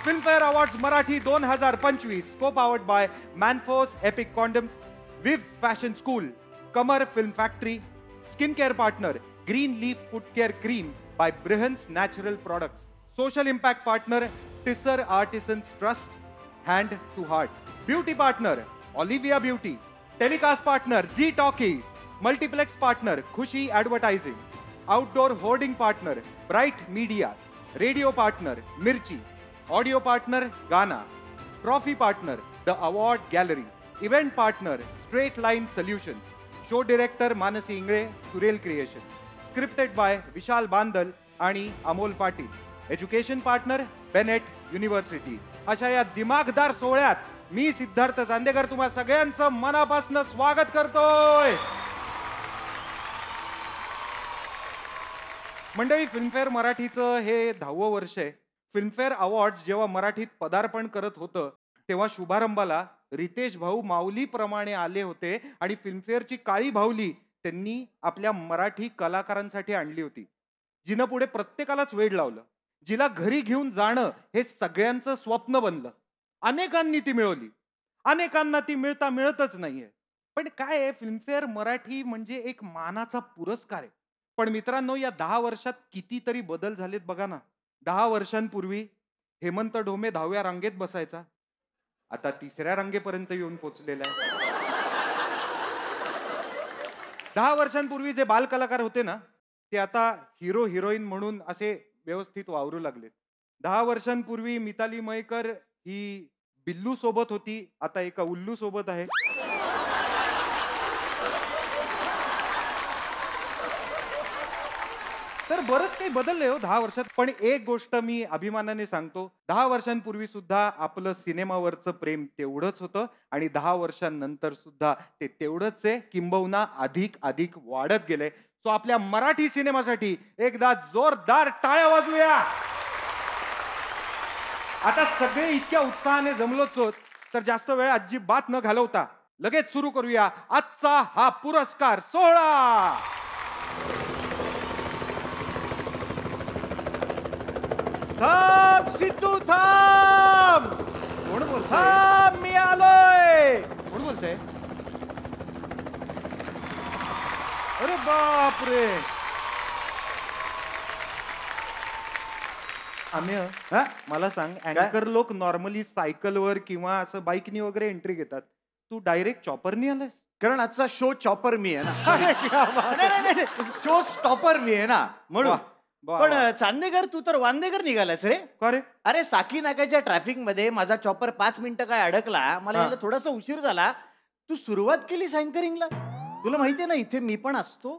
Filmfare awards Marathi 2025 co powered by Manforce epic condoms, Vivs fashion school, Kamar film factory, skin care partner green leaf food care cream by Brihans natural products, social impact partner टिसर artisans trust, hand to heart, beauty partner Olivia beauty, telecast partner Zee talkies, multiplex partner Khushi advertising, outdoor hoarding partner bright media, radio partner Mirchi, audio partner Gaana, trophy partner the award gallery, event partner straight line solutions, show director Mansi Ingale सुरेल creation, scripted bye विशाल बांदल आणि Amol Patil, education partner Bennett university. अशा या दिमागदार सोहळ्यात मी सिद्धार्थ चांदेकर तुम्हा सगळ्यांचं मनापासून स्वागत करतोय. मंडळी, फिल्मफेअर मराठीचं हे 10वं वर्ष आहे. फिल्मफेअर अवॉर्ड्स जेव्हा मराठीत पदार्पण करत होतं तेव्हा शुभारंभाला रितेश भाऊ माऊलीप्रमाणे आले होते आणि फिल्मफेअरची काळी भाऊली त्यांनी आपल्या मराठी कलाकारांसाठी आणली होती, जिनं पुढे प्रत्येकालाच वेड लावलं, जिला घरी घेऊन जाणं हे सगळ्यांचं स्वप्न बनलं. अनेकांनी ती मिळवली, अनेकांना ती मिळतच नाहीये. पण काय आहे, फिल्मफेअर मराठी म्हणजे एक मानाचा पुरस्कार आहे. पण मित्रांनो, या 10 वर्षात कितीतरी बदल झालेत बघा ना. 10 वर्षांपूर्वी हेमंत ढोमे 10व्या रांगेत बसायचा, आता 3ऱ्या रांगेपर्यंत येऊन पोचलेला आहे. 10 वर्षांपूर्वी जे बाल कलाकार होते ना, ते आता हिरो हिरोईन म्हणून असे व्यवस्थित वावरू लागलेत. 10 वर्षांपूर्वी मिताली मयेकर ही बिल्लू सोबत होती, आता एका उल्लू सोबत आहे. तर बरंच काही बदललंय हो 10 वर्षात. पण एक गोष्ट मी अभिमानाने सांगतो, 10 वर्षांपूर्वी सुद्धा आपलं सिनेमावरचं प्रेम तेवढंच होतं आणि 10 वर्षांनंतर सुद्धा ते तेवढंच आहे, किंबहुना अधिक अधिक वाढत गेलंय. सो आपल्या मराठी सिनेमासाठी एकदा जोरदार टाळ्या वाजवूया. आता सगळे इतक्या उत्साहाने जमलोच होत, तर जास्त वेळ अजिबात न घालवता लगेच सुरू करूया आजचा हा पुरस्कार सोहळा. थांब सिद्धू, थांब. कोण बोलतोय? थांब, मी आलोय. कोण बोलतोय? अरे बापरे. आम्ही मला सांग, अँकर लोक नॉर्मली सायकलवर किंवा असं बाईकनी वगैरे एंट्री घेतात, तू डायरेक्ट चॉपरनी आलायस? कारण आजचा शो चॉपर मी आहे ना. शो स्टॉपर मी आहे ना, म्हणून. पण चांदेकर, तू तर वांदेकर निघालास रे. का रे? अरे, साकी नाक्याच्या ट्रॅफिक मध्ये माझा चॉपर 5 मिनिटं काय अडकला, मला यायला थोडासा उशीर झाला. तू सुरुवात केली अँकरिंगला. तुला माहितीये ना, इथे मी पण असतो.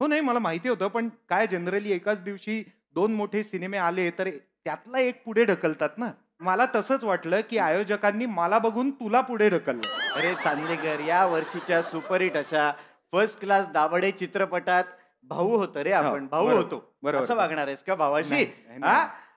हो, नाही मला माहिती होतं, पण काय जनरली एकाच दिवशी 2 मोठे सिनेमे आले तर त्यातला एक पुढे ढकलतात ना. मला तसंच वाटलं की आयोजकांनी मला बघून तुला पुढे ढकललं. अरे चांदेकर, या वर्षीच्या सुपरहिट अशा फर्स्ट क्लास दाभाडे चित्रपटात भाऊ होतो रे आपण. भाऊ होतो, असं वागणार आहेस का भावाशी?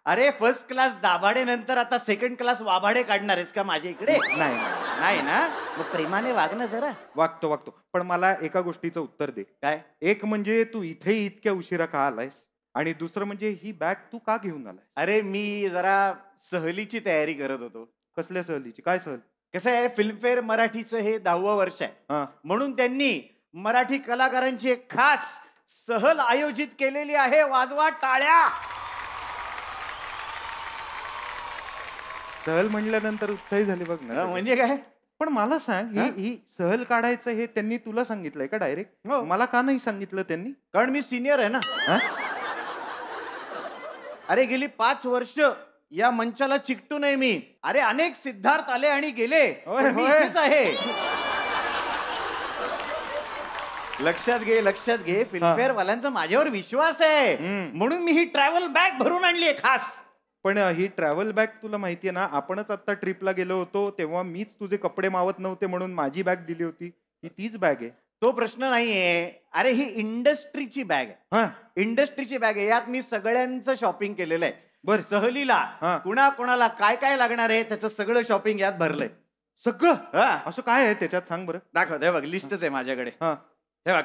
अरे, फर्स्ट क्लास दाभाडे नंतर आता सेकंड क्लास वाभाडे काढणार आहेस का माझ्या इकडे? नाही ना. मग प्रेमाने वाग ना जरा. वागतो. पण मला एका गोष्टीचं उत्तर दे. काय? एक म्हणजे तू इथे इतक्या उशिरा का आलायस, आणि दुसरं म्हणजे ही बॅग तू का घेऊन आलायस? अरे, मी जरा सहलीची तयारी करत होतो. कसल्या सहलीची? काय सहल? कसं आहे, फिल्मफेअर मराठीचं हे 10वं वर्ष आहे, म्हणून त्यांनी मराठी कलाकारांची एक खास सहल आयोजित केलेली आहे. वाजवा टाळ्या. सहल म्हणल्यानंतर उत्साही झाली बघ ना. म्हणजे काय? पण मला सांग, ही सहल काढायचं हे त्यांनी तुला सांगितलंय का डायरेक्ट? मला का नाही सांगितलं त्यांनी? कारण मी सिनियर आहे ना. अरे, गेली 5 वर्ष या मंचाला चिकटू नये मी. अरे, अनेक सिद्धार्थ आले आणि गेले, मी इथेच आहे. लक्षात घे, फिल्मफेअर वाल्यांचा माझ्यावर विश्वास आहे, म्हणून मी ही ट्रॅव्हल बॅग भरून आणली आहे खास. पण ही ट्रॅव्हल बॅग तुला माहितीये ना, आपणच आता ट्रिपला गेलो होतो तेव्हा मीच तुझे कपडे मावत नव्हते म्हणून माझी बॅग दिली होती. ही तीच बॅग आहे. तो प्रश्न नाहीये. अरे, ही इंडस्ट्रीची बॅग आहे. इंडस्ट्रीची बॅग आहे. यात मी सगळ्यांचं शॉपिंग केलेलं आहे. बरं, सहलीला कुणाला काय काय लागणार आहे त्याचं सगळं शॉपिंग यात भरलंय. सगळं? असं काय आहे त्याच्यात, सांग बरं. दाखव. हे बघ, लिस्टच आहे माझ्याकडे. हे बघ,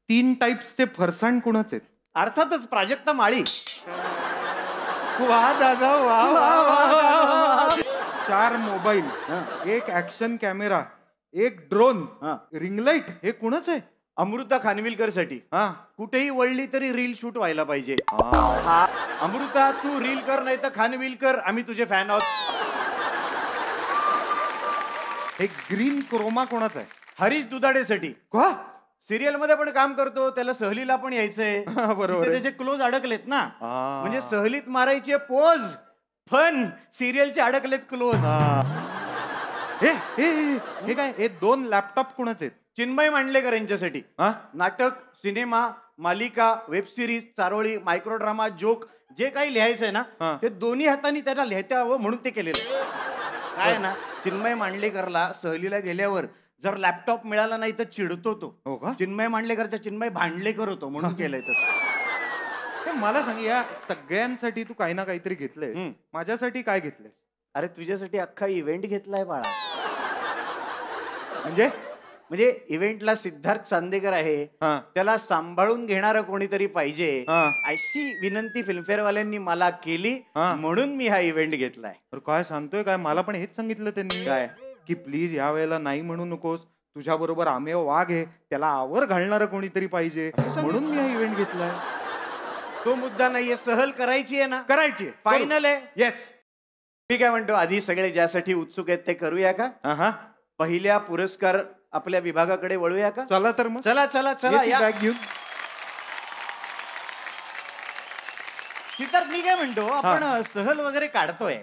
3 टाइप्सचे फरसाण कुणाचे आहेत? अर्थातच प्राजक्ता माळी. वा दादा वा वा. 4 मोबाईल, एक ऍक्शन कॅमेरा, एक ड्रोन, रिंग लाईट, हे कुणाच आहे? अमृता खानविलकर साठी. कुठेही वळली तरी रील शूट व्हायला पाहिजे. अमृता तू रील कर, नाही तर खानविलकर, आम्ही तुझे फॅन आहोत. एक ग्रीन क्रोमा कोणाचा आहे? हरीश दुधाडेसाठी. का? सिरियल मध्ये पण काम करतो, त्याला सहलीला पण यायचंय. बरोबर. त्याचे क्लोज अडकलेत ना, म्हणजे सहलीत मारायची पोज, पण सिरियलचे अडकलेत क्लोज. हे काय? हे 2 लॅपटॉप कुणाचे आहेत? चिन्मय मांडलेकर यांच्यासाठी. नाटक, सिनेमा, मालिका, वेब सिरीज, चारोळी, मायक्रो ड्रामा, जोक, जे काही लिहायचंय ना, ते दोन्ही हातांनी त्याला लिहायचं हवं म्हणून ते केलेलं. काय ना, चिन्मय मांडलेकरला सहलीला गेल्यावर जर लॅपटॉप मिळाला नाही तर चिडतो तो. हो का? चिन्मय मांडलेकरचा चिन्मय भांडलेकर होतो म्हणून केलंय तसं. मला सांग, या सगळ्यांसाठी तू काही ना काहीतरी घेतलंय, माझ्यासाठी काय घेतलंयस? अरे तुझ्यासाठी अख्खा इव्हेंट घेतलाय बाळा. म्हणजे इव्हेंटला सिद्धार्थ चांदेकर आहे, त्याला सांभाळून घेणारं कोणीतरी पाहिजे, अशी विनंती फिल्मफेअर वाल्यांनी मला केली, म्हणून मी हा इव्हेंट घेतलाय. काय सांगतोय काय? मला पण हेच सांगितलं त्यांनी, काय की प्लीज या वेळेला नाही म्हणू नकोस, तुझ्या बरोबर आम्ही वाघ आहे, त्याला आवर घालणारं कोणीतरी पाहिजे, म्हणून मी हा इव्हेंट घेतलाय. तो मुद्दा नाहीये, सहल करायची आहे ना? करायची, फायनल आहे. येस. ठीक आहे म्हणतो, आधी सगळे ज्यासाठी उत्सुक आहेत ते करूया का? पहिल्या पुरस्कार आपल्या विभागाकडे वळूया का? चला तर मग. चला चला चला, या बॅग घेऊन. सिद्धार्थ, मी काय म्हणतो, आपण सहल वगैरे काढतोय,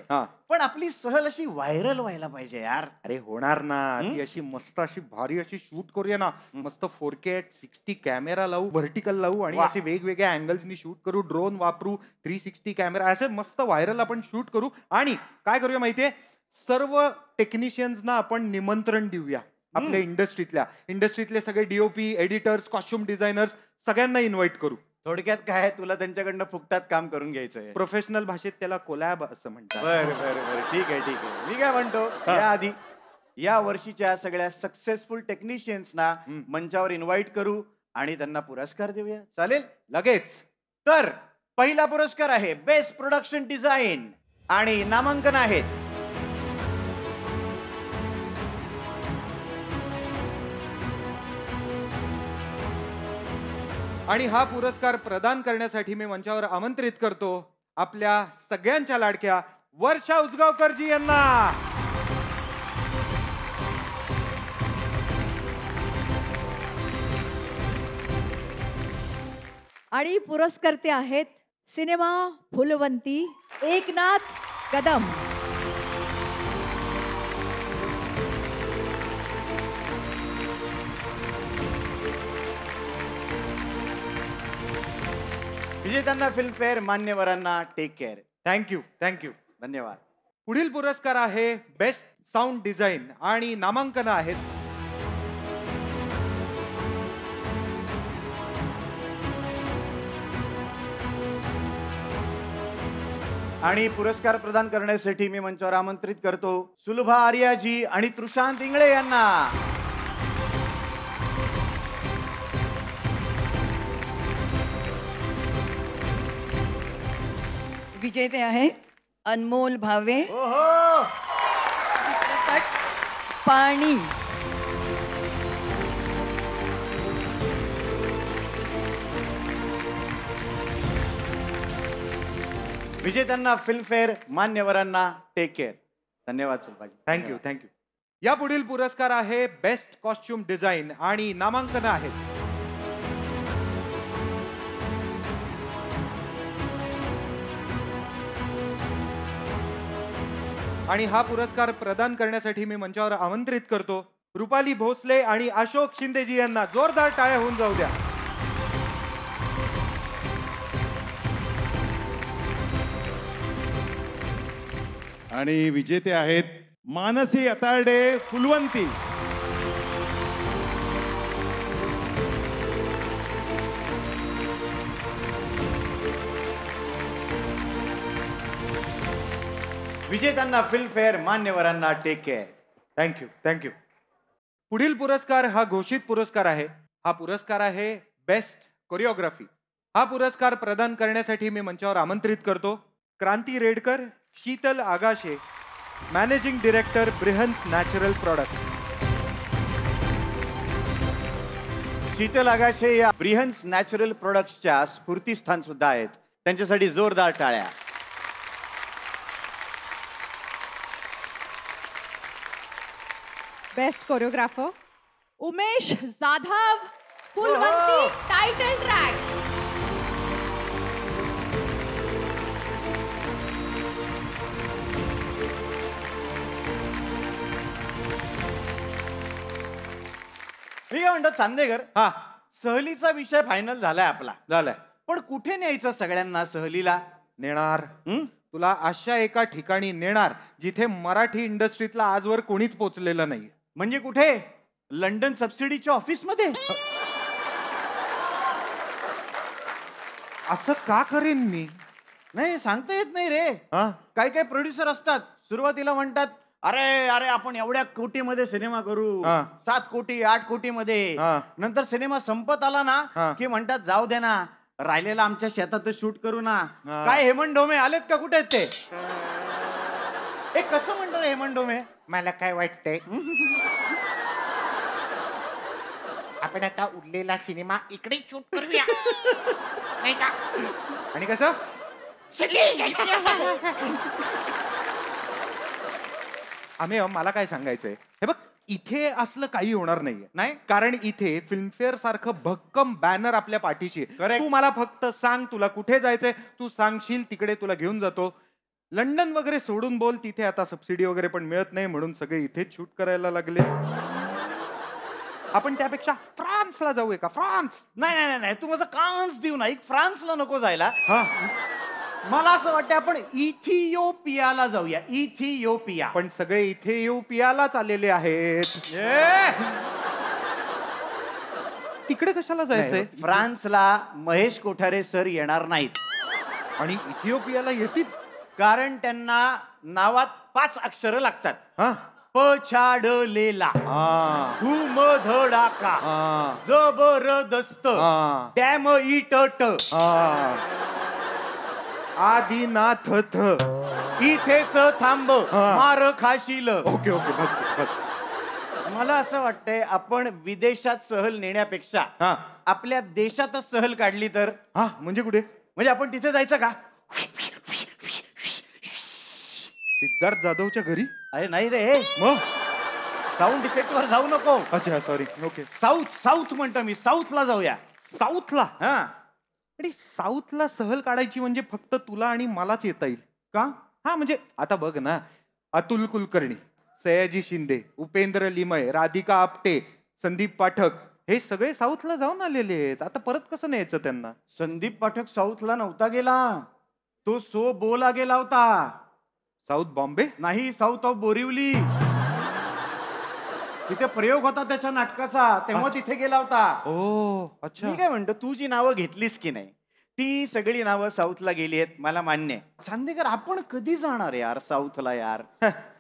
पण आपली सहल अशी व्हायरल व्हायला पाहिजे यार. अरे होणार ना, ती अशी मस्त अशी भारी अशी शूट करूया ना, मस्त 4K 60 कॅमेरा लावू, व्हर्टिकल लावू आणि असे वेगवेगळ्या अँगल्सनी शूट करू, ड्रोन वापरू, 360 कॅमेरा, असे मस्त व्हायरल आपण शूट करू. आणि काय करूया माहितीये, सर्व टेक्निशियन्सना आपण निमंत्रण देऊया. आपल्या इंडस्ट्रीतले सगळे DOP, एडिटर्स, कॉस्ट्युम डिझायनर्स, सगळ्यांना इन्व्हाइट करू. थोडक्यात काय, तुला त्यांच्याकडनं फुकटात काम करून घ्यायचंय. प्रोफेशनल भाषेत त्याला कोलॅब असं म्हणतात. बरं, ठीक आहे. मी काय म्हणतो, याआधी या वर्षीच्या सगळ्या सक्सेसफुल टेक्निशियन्सना मंचावर इन्व्हाइट करू आणि त्यांना पुरस्कार देऊया. चालेल? लगेच. तर पहिला पुरस्कार आहे बेस्ट प्रोडक्शन डिझाईन आणि नामांकन आहेत आणि हा पुरस्कार प्रदान करण्यासाठी मी मंचावर आमंत्रित करतो आपल्या सगळ्यांच्या लाडक्या वर्षा उसगावकरजी यांना. आणि पुरस्कर्ते आहेत सिनेमा फुलवंती एकनाथ कदम. विजेत्यांना फिल्मफेअर, मान्यवरांना टेक केअर. थँक्यू. धन्यवाद. पुढील पुरस्कार आहे बेस्ट साऊंड डिझाईन आणि नामांकन आहेत आणि पुरस्कार प्रदान करण्यासाठी मी मंचावर आमंत्रित करतो सुलभा आर्याजी आणि तृशांत इंगळे यांना. विजेते आहेत अनमोल भावे, पाणी. विजेत्यांना फिल्मफेअर, मान्यवरांना टेक केअर. धन्यवाद सुलभाजी. थँक्यू. या पुढील पुरस्कार आहे बेस्ट कॉस्ट्युम डिझाईन आणि नामांकन आहेत आणि हा पुरस्कार प्रदान करण्यासाठी मी मंचावर आमंत्रित करतो रुपाली भोसले आणि अशोक शिंदेजी यांना. जोरदार टाळ्या होऊन जाऊ द्या. आणि विजेते आहेत मानसी अतार्डे, फुलवंती. विजेत्यांना फिल्मफेअर, मान्यवरांना टेक केअर. थँक्यू. पुढील पुरस्कार हा घोषित पुरस्कार आहे. हा पुरस्कार आहे बेस्ट कोरिओग्राफी. हा पुरस्कार प्रदान करण्यासाठी मी मंचावर आमंत्रित करतो Kranti Redkar, Sheetal Agashe, managing director Brihans natural products. Sheetal Agashe या ब्रिहन्स नॅचरल प्रोडक्ट्सच्या स्फूर्तीस्थान सुद्धा आहेत. त्यांच्यासाठी जोरदार टाळ्या. Best choreographer Umesh Jadhav, Phulwanti title track. मी काय म्हणतो चांदेकर, हा सहलीचा विषय फायनल झालाय आपला. झालंय. पण कुठे न्यायचं सगळ्यांना सहलीला? नेणार. तुला अशा एका ठिकाणी नेणार जिथे मराठी इंडस्ट्रीतला आजवर कोणीच पोचलेलं नाही. म्हणजे कुठे? लंडन सबसिडीच्या ऑफिस मध्ये? असं का करेन मी? नाही सांगता येत नाही रे. काय काय प्रोड्युसर असतात सुरुवातीला म्हणतात अरे अरे आपण एवढ्या कोटीमध्ये सिनेमा करू, 7 कोटी 8 कोटी मध्ये. नंतर सिनेमा संपत आला ना की म्हणतात जाऊ दे ना, राहिलेला आमच्या शेतातच शूट करू ना. काय हेमंत डोमे आलेत का? कुठे आहेत ते? कसं म्हणतो रे हेमंत डोमे? मला काय वाटतंय, आपण आता उरलेला सिनेमा इकडे शूट करूया नाही का? आणि कसं आम्ही मला काय सांगायचंय, हे बघ इथे असलं काही होणार नाहीये. नाही, कारण इथे फिल्मफेअर सारखं भक्कम बॅनर आपल्या पाठीशी. Correct. तू मला फक्त सांग तुला कुठे जायचंय, तू सांगशील तिकडे तुला घेऊन जातो. लंडन वगैरे सोडून बोल, तिथे आता सबसिडी वगैरे पण मिळत नाही म्हणून सगळे इथेच शूट करायला लागले. आपण त्यापेक्षा फ्रान्सला जाऊया का? फ्रान्स? नाही नाही नाही, तू माझं कान्स देऊ ना, फ्रान्सला नको जायला. हा, मला असं वाटतं आपण इथिओपियाला जाऊया. इथिओपिया. पण सगळे इथे इथिओपियालाच आलेले आहेत. तिकडे कशाला जायचंय? फ्रान्सला महेश कोठारे सर येणार नाहीत. आणि इथिओपियाला येतील? कारण त्यांना नावात 5 अक्षरं लागतात. हा, पछाडलेला, धूमधडाका, जबरदस्त, डॅम इटट, आदिनाथ थ, इथेच थांब मार खाशील. ओके ओके बस बस. मला असं वाटतंय आपण विदेशात सहल नेण्यापेक्षा आपल्या देशातच सहल काढली तर. हा, म्हणजे कुठे? म्हणजे आपण तिथे जायचं का? सिद्धार्थ जाधवच्या घरी? अरे नाही रे, मग साऊंड इफेक्ट वर जाऊ नको. अच्छा सॉरी. ओके. साऊथ म्हणतो मी, साऊथला जाऊया. साऊथला? हा. आणि साऊथला सहल काढायची म्हणजे फक्त तुला आणि मलाच येता येईल का? हा म्हणजे आता बघ ना, अतुल कुलकर्णी, सयाजी शिंदे, उपेंद्र लिमय, राधिका आपटे, संदीप पाठक हे सगळे साऊथला जाऊन आलेले आहेत. आता परत कसं न्यायचं त्यांना? संदीप पाठक साऊथला नव्हता गेला, तो सो बोला गेला होता. साऊथ बॉम्बे? नाही, साऊथ ऑफ बोरिवली. तिथे प्रयोग होता त्याच्या नाटकाचा, तेव्हा तिथे गेला होता. ओ अच्छा. मी काय म्हणतो, तू जी नावं घेतलीस की नाही ती सगळी नावं साऊथला गेली आहेत, मला मान्य आहे. चांदेकर आपण कधी जाणार यार साऊथला यार?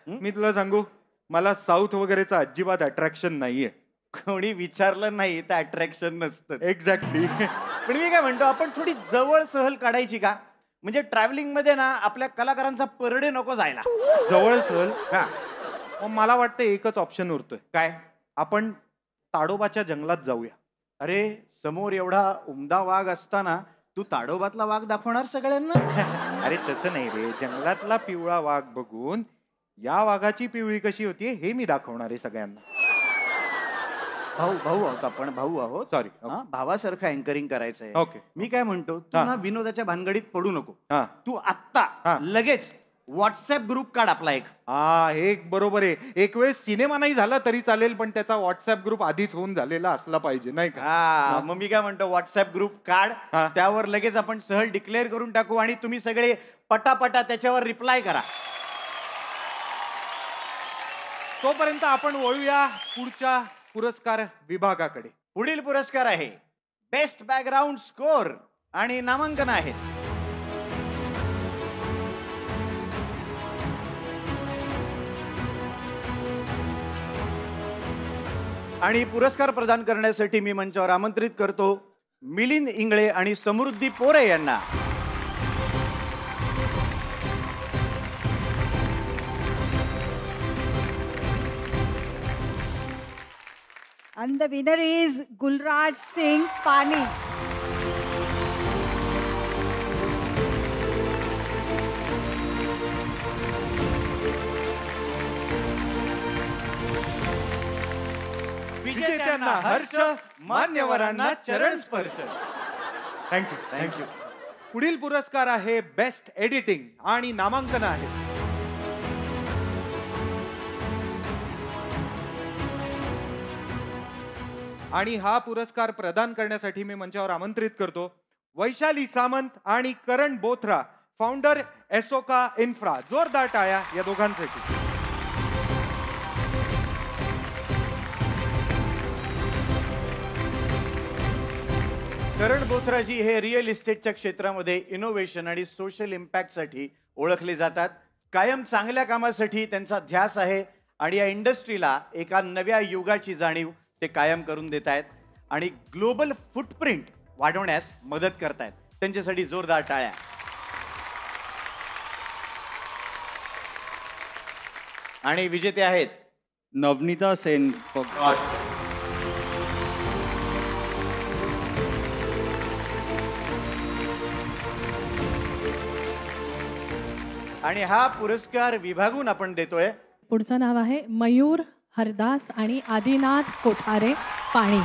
मी तुला सांगू, मला साऊथ वगैरेचं अजिबात अट्रॅक्शन नाहीये. कोणी विचारलं नाही तर अट्रॅक्शन नसतं. एक्झॅक्टली. पण मी काय म्हणतो, आपण थोडी जवळ सहल काढायची का? म्हणजे ट्रॅव्हलिंग मध्ये ना आपल्या कलाकारांचा परडे नको जायला. जवळ सहल? हा. मग मला वाटतं एकच ऑप्शन उरतोय. काय? आपण ताडोबाच्या जंगलात जाऊया. अरे समोर एवढा उमदा वाघ असताना तू ताडोबातला वाघ दाखवणार सगळ्यांना? अरे तसं नाही रे, जंगलातला पिवळा वाघ बघून या वाघाची पिवळी कशी होती हे मी दाखवणार आहे सगळ्यांना. भाऊ आहोत आपण, भाऊ आहोत. सॉरी. भावासारखं अँकरिंग करायचंय. ओके. मी काय म्हणतो, तू ना विनोदाच्या भानगडीत पडू नको. तू हा. आत्ता लगेच व्हॉट्सअप ग्रुप काढ आपला एक. हे बरोबर आहे. एक वेळ सिनेमा नाही झाला तरी चालेल, पण त्याचा व्हॉट्सअप ग्रुप आधीच होऊन झालेला असला पाहिजे, नाही का? मग मी काय म्हणतो, व्हॉट्सअप ग्रुप काढ, त्यावर लगेच आपण सहल डिक्लेअर करून टाकू आणि तुम्ही सगळे पटापटा त्याच्यावर रिप्लाय करा. तोपर्यंत आपण वळूया पुढच्या पुरस्कार विभागाकडे. पुढील पुरस्कार आहे बेस्ट बॅकग्राऊंड स्कोर आणि नामांकन आहेत. आणि पुरस्कार प्रदान करण्यासाठी मी मंचावर आमंत्रित करतो मिलिंद इंगळे आणि समृद्धी पोरे यांना. And the winner is Gulraj Singh Pani. विजेत्यांना हर्ष, मान्यवरांना चरण स्पर्श. Thank you thank you. पुढील पुरस्कार आहे बेस्ट एडिटिंग आणि नामांकन आहे आणि हा पुरस्कार प्रदान करण्यासाठी मी मंचावर आमंत्रित करतो वैशाली सामंत आणि करण बोथरा, फाउंडर एसोका इन्फ्रा. जोरदार टाळ्या या दोघांसाठी. करण बोथराजी हे रिअल इस्टेटच्या क्षेत्रामध्ये इनोव्हेशन आणि सोशल इम्पॅक्टसाठी ओळखले जातात. कायम चांगल्या कामासाठी त्यांचा ध्यास आहे आणि या इंडस्ट्रीला एका नव्या युगाची जाणीव ते कायम करून देत आहेत आणि ग्लोबल फुटप्रिंट वाढवण्यास मदत करतायत. त्यांच्यासाठी जोरदार टाळ्या. आणि विजेते आहेत नवनीता सेन. आणि हा पुरस्कार विभागून आपण देतोय. पुढचं नाव आहे मयूर हरदास आणि आदिनाथ कोठारे पाणी.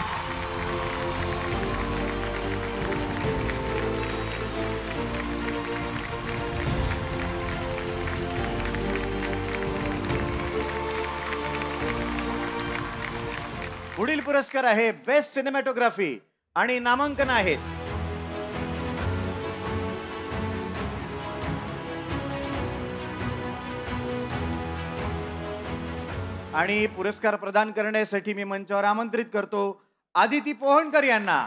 पुढील पुरस्कार आहे बेस्ट सिनेमॅटोग्राफी आणि नामांकन आहेत आणि पुरस्कार प्रदान करण्यासाठी मी मंचावर आमंत्रित करतो आदिती पोहणकर यांना.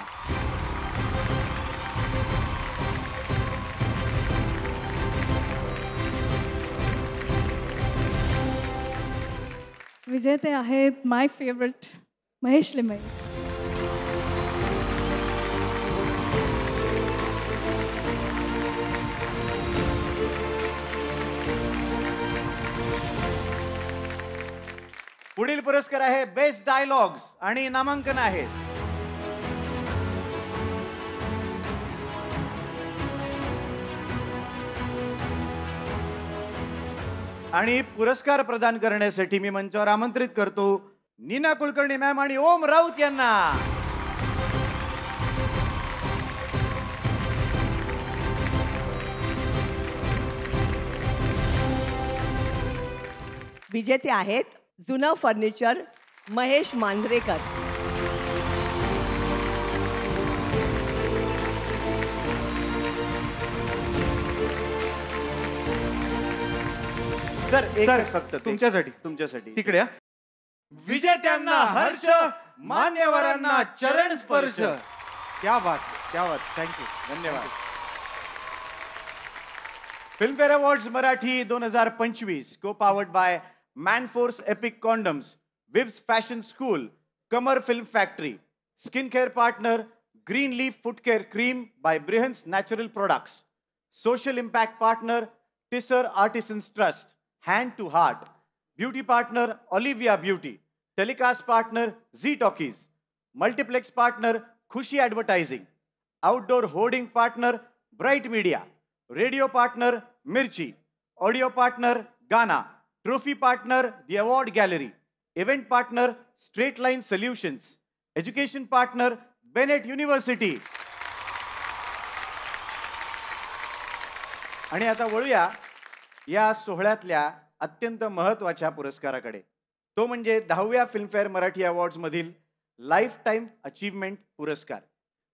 विजेते आहेत माय फेवरेट महेश लिमये. पुढील पुरस्कार आहे बेस्ट डायलॉग्स आणि नामांकन आहेत आणि पुरस्कार प्रदान करण्यासाठी मी मंचावर आमंत्रित करतो नीना कुलकर्णी मॅम आणि ओम राऊत यांना. विजेते आहेत जुनं furniture Mahesh Manjrekar. Sir sir, फक्त तुमच्यासाठी तिकडे या. विजेत्यांना हर्ष, मान्यवरांना चरण स्पर्श. क्या बात, क्या बात. थँक्यू, धन्यवाद. Filmfare awards Marathi 2025 co powered by Manforce epic condoms, Vivs fashion school, Kamar film factory, skin care partner green leaf food care cream by Brihans natural products, social impact partner टिसर artisans trust, hand to heart, beauty partner Olivia beauty, telecast partner Zee talkies, multiplex partner Khushi advertising, outdoor hoarding partner bright media, radio partner Mirchi, audio partner Gaana, trophy partner the award gallery, event partner straight line solutions, education partner Bennett university. आणि आता वळूया या सोहळ्यातल्या अत्यंत महत्त्वाच्या पुरस्काराकडे. तो म्हणजे 10व्या Filmfare Marathi awards मधील life time achievement पुरस्कार.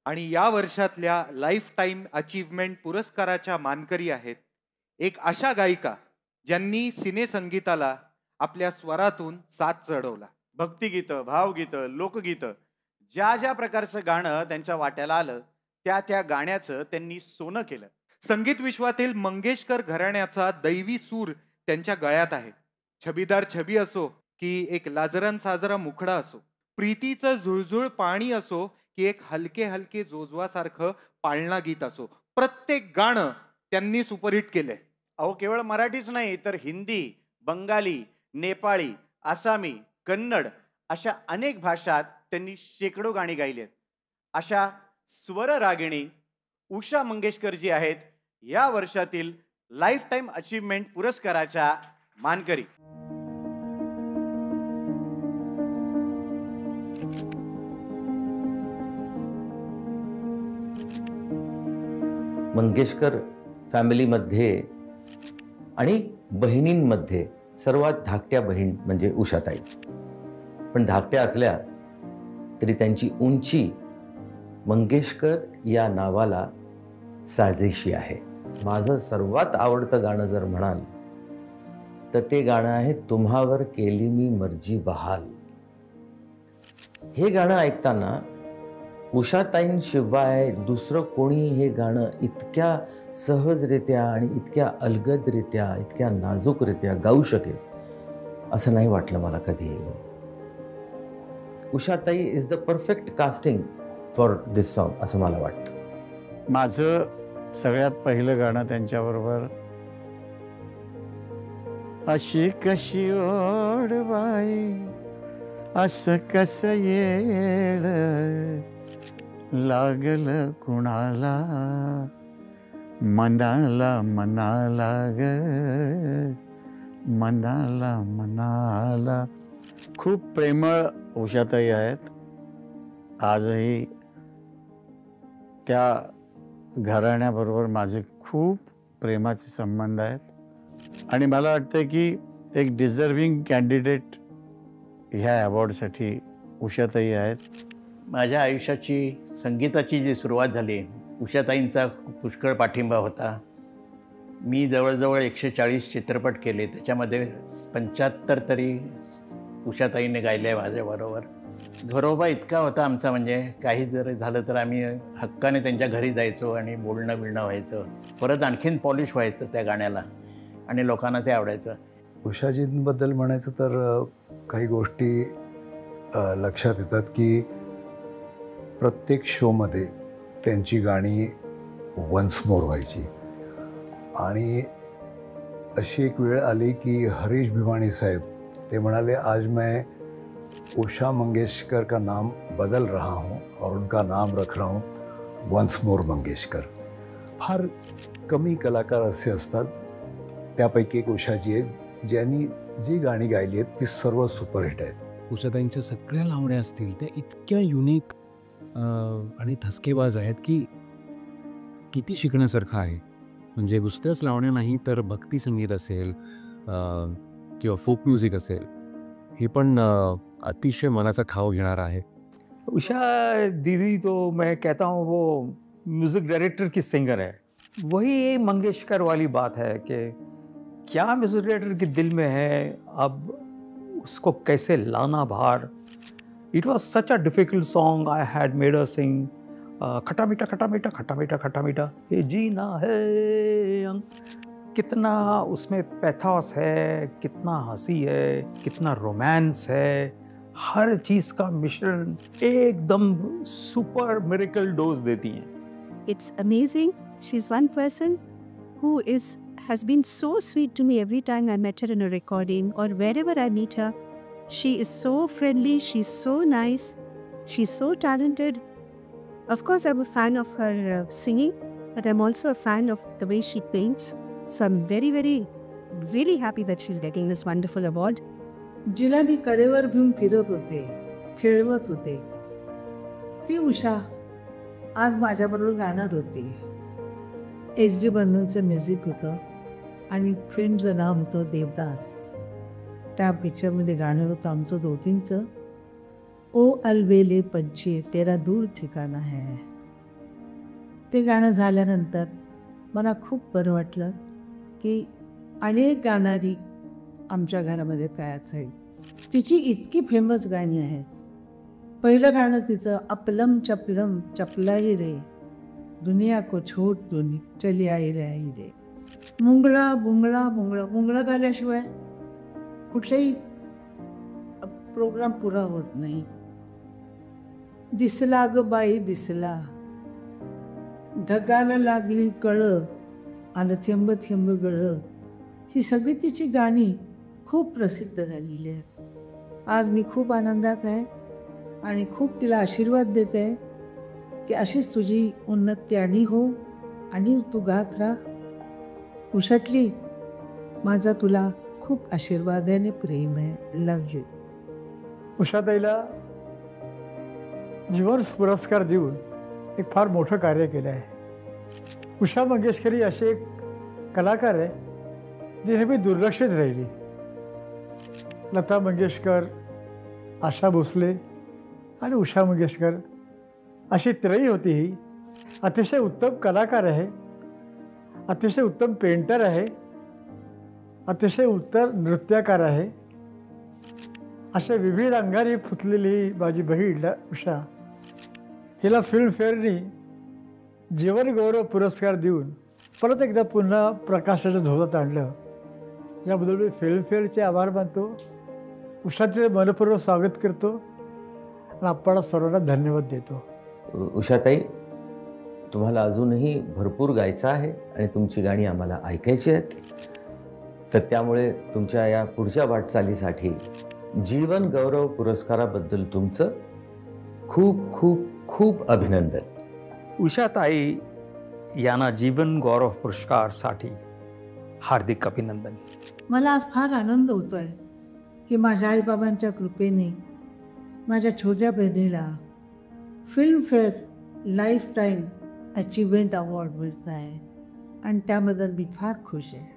आणि या वर्षातल्या लाईफ टाईम अचीवमेंट पुरस्काराच्या मानकरी आहेत एक अशा गायिका ज्यांनी सिनेसंगीताला आपल्या स्वरातून साथ चढवला. भक्तिगीतं, भावगीतं, लोकगीतं, ज्या ज्या प्रकारचं गाणं त्यांच्या वाट्याला आलं त्या त्या गाण्याचं त्यांनी सोनं केलं. संगीत विश्वातील मंगेशकर घराण्याचा दैवी सूर त्यांच्या गळ्यात आहे. छबीदार छबी असो की एक लाजरन साजरा मुखडा असो, प्रीतीचं झुळझुळ पाणी असो की एक हलके हलके जोजवासारखं पाळणा गीत असो, प्रत्येक गाणं त्यांनी सुपरहिट केलंय. अहो केवळ मराठीच नाही तर हिंदी, बंगाली, नेपाळी, आसामी, कन्नड अशा अनेक भाषात त्यांनी शेकडो गाणी गायली आहेत. अशा स्वररागिणी उषा मंगेशकर जी आहेत या वर्षातील लाईफ टाईम अचीवमेंट पुरस्काराच्या मानकरी. मंगेशकर फॅमिलीमध्ये आणि बहिणींमध्ये सर्वात धाकट्या बहीण म्हणजे उषाताई. पण धाकट्या असल्या तरी त्यांची उंची मंगेशकर या नावाला साजेशी आहे. माझं सर्वात आवडतं गाणं जर म्हणाल तर ते गाणं आहे तुम्हावर केली मी मर्जी बहाल. हे गाणं ऐकताना उषाताईंशिवाय दुसरं कोणी हे गाणं इतक्या सहजरित्या आणि इतक्या अलगदरित्या इतक्या नाजूकरित्या गाऊ शकेल असं नाही वाटलं मला कधीही. उषाताई is the perfect casting for this song असं मला वाटतं. माझं सगळ्यात पहिलं गाणं त्यांच्याबरोबर अशी कशी ओढ बाई असं कसं येड लागलं कुणाला मनाला मनाला ग मनाला मनाला. खूप प्रेमळ उषाताई आहेत. आजही त्या घराण्याबरोबर माझे खूप प्रेमाचे संबंध आहेत आणि मला वाटतं की एक डिझर्विंग कॅन्डिडेट ह्या अवॉर्डसाठी उषाताई आहेत. माझ्या आयुष्याची संगीताची जी सुरुवात झाली उषाताईंचा पुष्कळ पाठिंबा होता. मी जवळजवळ 140 चित्रपट केले, त्याच्यामध्ये 75 तरी उषाताईने गायले माझ्याबरोबर. घरोबा इतका होता आमचा, म्हणजे काही जर झालं तर आम्ही हक्काने त्यांच्या घरी जायचो आणि बोलणं बिलणं व्हायचं. परत आणखीन पॉलिश व्हायचं त्या गाण्याला आणि लोकांना ते आवडायचं. उषाजींबद्दल म्हणायचं तर काही गोष्टी लक्षात येतात की प्रत्येक शोमध्ये त्यांची गाणी वन्स मोर व्हायची आणि अशी एक वेळ आली की हरीश भिवाणी साहेब ते म्हणाले आज मैं उषा मंगेशकर का नाम बदल रहा हूँ और उनका नाम रख रहा हूँ वन्स मोर मंगेशकर. फार कमी कलाकार असे असतात, त्यापैकी एक उषाजी आहे ज्यांनी जी गाणी गायली आहेत ती सर्व सुपरहिट आहेत. उषाताईंच्या सगळ्या लावण्या असतील त्या इतक्या युनिक आणि ठसकेबाज आहेत की किती शिकण्यासारखं आहे. म्हणजे नुसत्याच लावण्या नाही तर भक्ती संगीत असेल किंवा फोक म्युझिक असेल, हे पण अतिशय मनाचा खाव घेणारा आहे. उषा दीदी तो मैं कहता हूँ वो म्यूज़िक डायरेक्टर की सिंगर है. वही मंगेशकर वाली बात है कि क्या म्यूज़िक डायरेक्टर के दिल में है, अब उसको कैसे लाना बाहर. It was such a difficult song. I had made a sing Khatta Meetha Khatta Meetha Khatta Meetha Khatta मीठा ये जीना है. कितना उसमें पैथोस है, कितना हंसी है, कितना रोमांस है, हर चीज़ का मिश्रण एकदम सुपर मिरेकल डोज देती हैं. It's amazing. She's one person who has been so sweet to me every time I met her in a recording or wherever I meet her. She is so friendly, she's so nice, she's so talented. Of course, I'm a fan of her singing, but I'm also a fan of the way she paints. So I'm very, very, really happy that she's getting this wonderful award. जिला मी कडेवर घेऊन फिरत होते, खेळवत होते, ती उषा आज माझ्याबरोबर गाणार होती. एच.डी. बर्मनचं म्युझिक होतं आणि फिल्मचं नाव होतं देवदास. त्या पिक्चरमध्ये गाणं होतं आमचं दोघींचं, ओ अलबेले पंछी तेरा दूर ठिकाणा है. ते गाणं झाल्यानंतर मला खूप बरं वाटलं की अनेक गाणारी आमच्या घरामध्ये तयार झाली. तिची इतकी फेमस गाणी आहेत. पहिलं गाणं तिचं अपलम चपलम चपलाई रे, दुनिया को छोड़ दुनिया चली आई रे आई रे. मुंगळा बुंगळा मुंगळा मुंगळा गाल्याशिवाय कुठलाही प्रोग्राम पुरा होत नाही. दिसला ग बाई दिसला, ढगाला लागली कळं आणि थेंब थेंब गळं. ही सगळी तिची गाणी खूप प्रसिद्ध झालेली आहेत. आज मी खूप आनंदात आहे आणि खूप तिला आशीर्वाद देते की अशीच तुझी उन्नती आणि हो आणि तू गात राहा. उषातली, माझा तुला खूप आशीर्वाद आहे आणि प्रेम आहे. Love you. उषाताईला जीवन पुरस्कार देऊन एक फार मोठं कार्य केलं आहे. उषा मंगेशकर ही अशी एक कलाकार आहे जी नेहमी दुर्लक्षित राहिली. लता मंगेशकर, आशा भोसले आणि उषा मंगेशकर अशी त्रयी होती. ही अतिशय उत्तम कलाकार आहे, अतिशय उत्तम पेंटर आहे, अतिशय उत्तम नृत्यकार आहे. अशा विविध अंगाने फुटलेली माझी बहीण उषा हिला फिल्मफेअरनी जीवन गौरव पुरस्कार देऊन परत एकदा पुन्हा प्रकाशाच्या धोरणात आणलं. ज्याबद्दल मी फिल्मफेअरचे आभार मानतो. उषाचे मनपूर्वक स्वागत करतो आणि आपण सर्वांना धन्यवाद देतो. उषाताई, तुम्हाला अजूनही भरपूर गायचं आहे आणि तुमची गाणी आम्हाला ऐकायची आहेत. तर त्यामुळे तुमच्या या पुढच्या वाटचालीसाठी जीवन गौरव पुरस्काराबद्दल तुमचं खूप खूप खूप अभिनंदन. उषाताई यांना जीवन गौरव पुरस्कारसाठी हार्दिक अभिनंदन. मला आज फार आनंद होतोय की माझ्या आईबाबांच्या कृपेने माझ्या छोट्या बहिणीला Filmfare life time achievement award मिळत आहे आणि त्याबद्दल मी फार खुश आहे.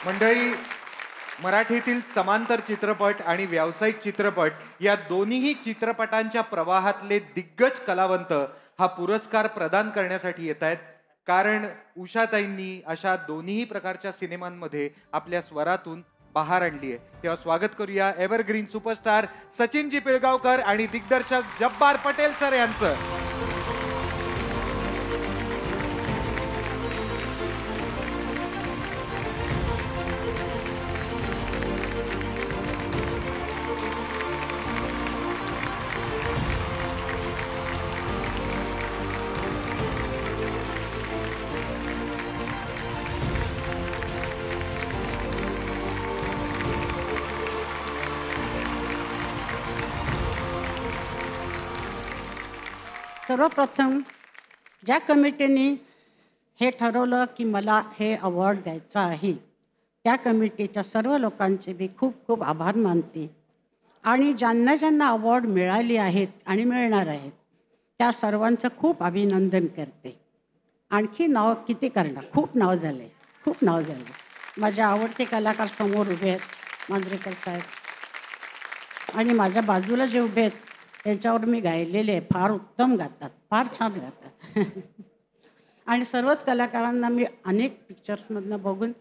मंडळी, मराठीतील समांतर चित्रपट आणि व्यावसायिक चित्रपट या दोन्हीही चित्रपटांच्या प्रवाहातले दिग्गज कलावंत हा पुरस्कार प्रदान करण्यासाठी येत आहेत. कारण उषाताईंनी अशा दोन्हीही प्रकारच्या सिनेमांमध्ये आपल्या स्वरातून बहार आणली आहे. तेव्हा स्वागत करूया एव्हरग्रीन सुपरस्टार सचिनजी पिळगावकर आणि दिग्दर्शक जब्बार पटेल सर यांचं. सर्वप्रथम ज्या कमिटीने हे ठरवलं की मला हे अवॉर्ड द्यायचं आहे, त्या कमिटीच्या सर्व लोकांचे मी खूप खूप आभार मानते. आणि ज्यांना ज्यांना अवॉर्ड मिळाली आहेत आणि मिळणार आहेत त्या सर्वांचं खूप अभिनंदन करते. आणखी नाव किती करणार, खूप नाव झाले, खूप नाव झाले. माझे आवडते कलाकार समोर उभे आहेत, मांजरेकर साहेब, आणि माझ्या बाजूला जे उभे आहेत त्याच्यावर मी गायलेले आहे. फार उत्तम गातात, फार छान गातात. आणि सर्वच कलाकारांना मी अनेक पिक्चर्समधनं बघून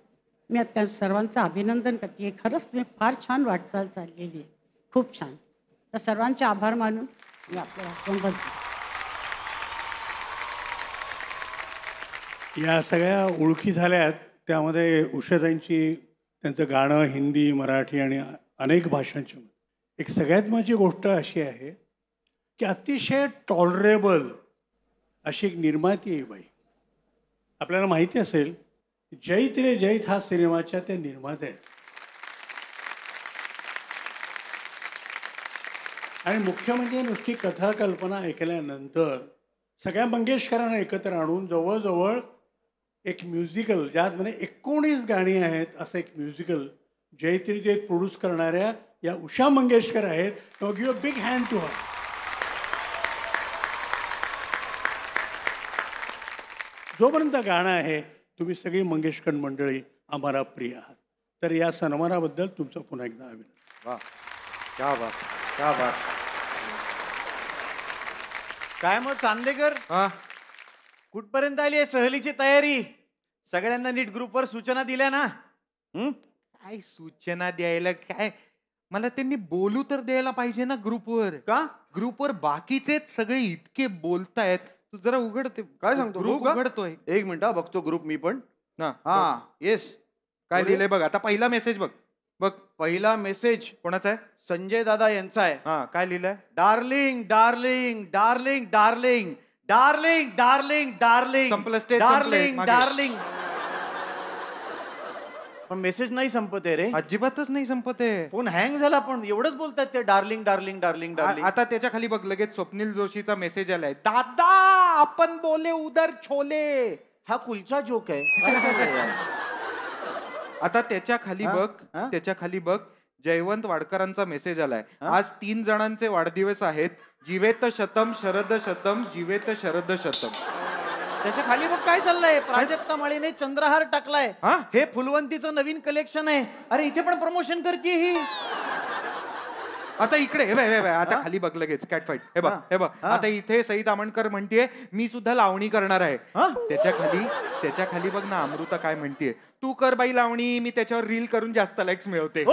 मी त्या सर्वांचं अभिनंदन करते. खरंच तुम्ही फार छान वाटचाल चाललेली आहे, खूप छान. तर सर्वांचे आभार मानून मी आपल्या वाक्यांबद्दल. या सगळ्या ओळखी झाल्यात, त्यामध्ये उषाताईंची त्यांचं गाणं हिंदी, मराठी आणि अनेक भाषांची. एक सगळ्यात महत्त्वाची गोष्ट अशी आहे की अतिशय टॉलरेबल अशी एक निर्माती आहे बाई. आपल्याला माहिती असेल जैत रे जैत हा सिनेमाच्या त्या निर्मात्या आहेत. आणि मुख्य म्हणजे नुसती कथा कल्पना ऐकल्यानंतर सगळ्या मंगेशकरांना एकत्र आणून जवळजवळ एक म्युझिकल, ज्यामध्ये 19 गाणी आहेत असं एक म्युझिकल जैत रे जैत प्रोड्यूस करणाऱ्या या उषा मंगेशकर आहेत. To give a big hand to her. जोपर्यंत गाणं आहे तुम्ही सगळी मंगेशकर मंडळी आम्हाला प्रिय आहात. तर या सन्मानाबद्दल तुमचं पुन्हा एकदा अभिनंदन. वा, क्या बात, क्या बात. काय मग चांदेकर, कुठपर्यंत आली आहे सहलीची तयारी? सगळ्यांना नीट ग्रुपवर सूचना दिल्या ना? काय सूचना द्यायला काय, मला त्यांनी बोलू तर द्यायला पाहिजे ना ग्रुपवर. का ग्रुपवर बाकीचेच सगळे इतके बोलतायत. तू जरा उघडते. काय सांगतो? ग्रुप उघडतोय. एक मिनिट बघतो ग्रुप मी पण. हा येस, काय लिहिलंय बघ. आता पहिला मेसेज बघ. बघ पहिला मेसेज कोणाचा आहे? संजय दादा यांचा आहे. हा, काय लिहिलंय? Darling darling darling darling darling darling darling संपलं स्टेज डार्लिंग डार्लिंग. पण मेसेज नाही संपत आहे रे. अजिबातच नाही संपत आहे. फोन हँग झाला. पण एवढंच बोलतात ते डार्लिंग डार्लिंग डार्लिंग डार्लिंग. आता त्याच्या खाली बघ लगेच स्वप्नील जोशीचा मेसेज आलाय. दादा आपण बोले उधर छोले. हा कुलचा जोक आहे. आता त्याच्या खाली बघ, त्याच्या खाली बघ जयवंत वाडकरांचा मेसेज आलाय. आज 3 जणांचे वाढदिवस आहेत. जीवेत शतम शरद शतम जीवेत शरद शतम. त्याच्या खाली बघ काय चाललंय. प्राजक्ता माळीने चंद्रहार टाकलाय. हे फुलवंतीचं नवीन कलेक्शन आहे. अरे इथे पण प्रमोशन करते ही. आता इकडे हे आता खाली बघ लगेच कॅट फाईट. हे बघ आता इथे सई तामणकर म्हणतीये मी सुद्धा लावणी करणार आहे. त्याच्या खाली बघ ना अमृता काय म्हणतीये. तू कर बाई लावणी, मी त्याच्यावर रील करून जास्त लाईक्स मिळवते.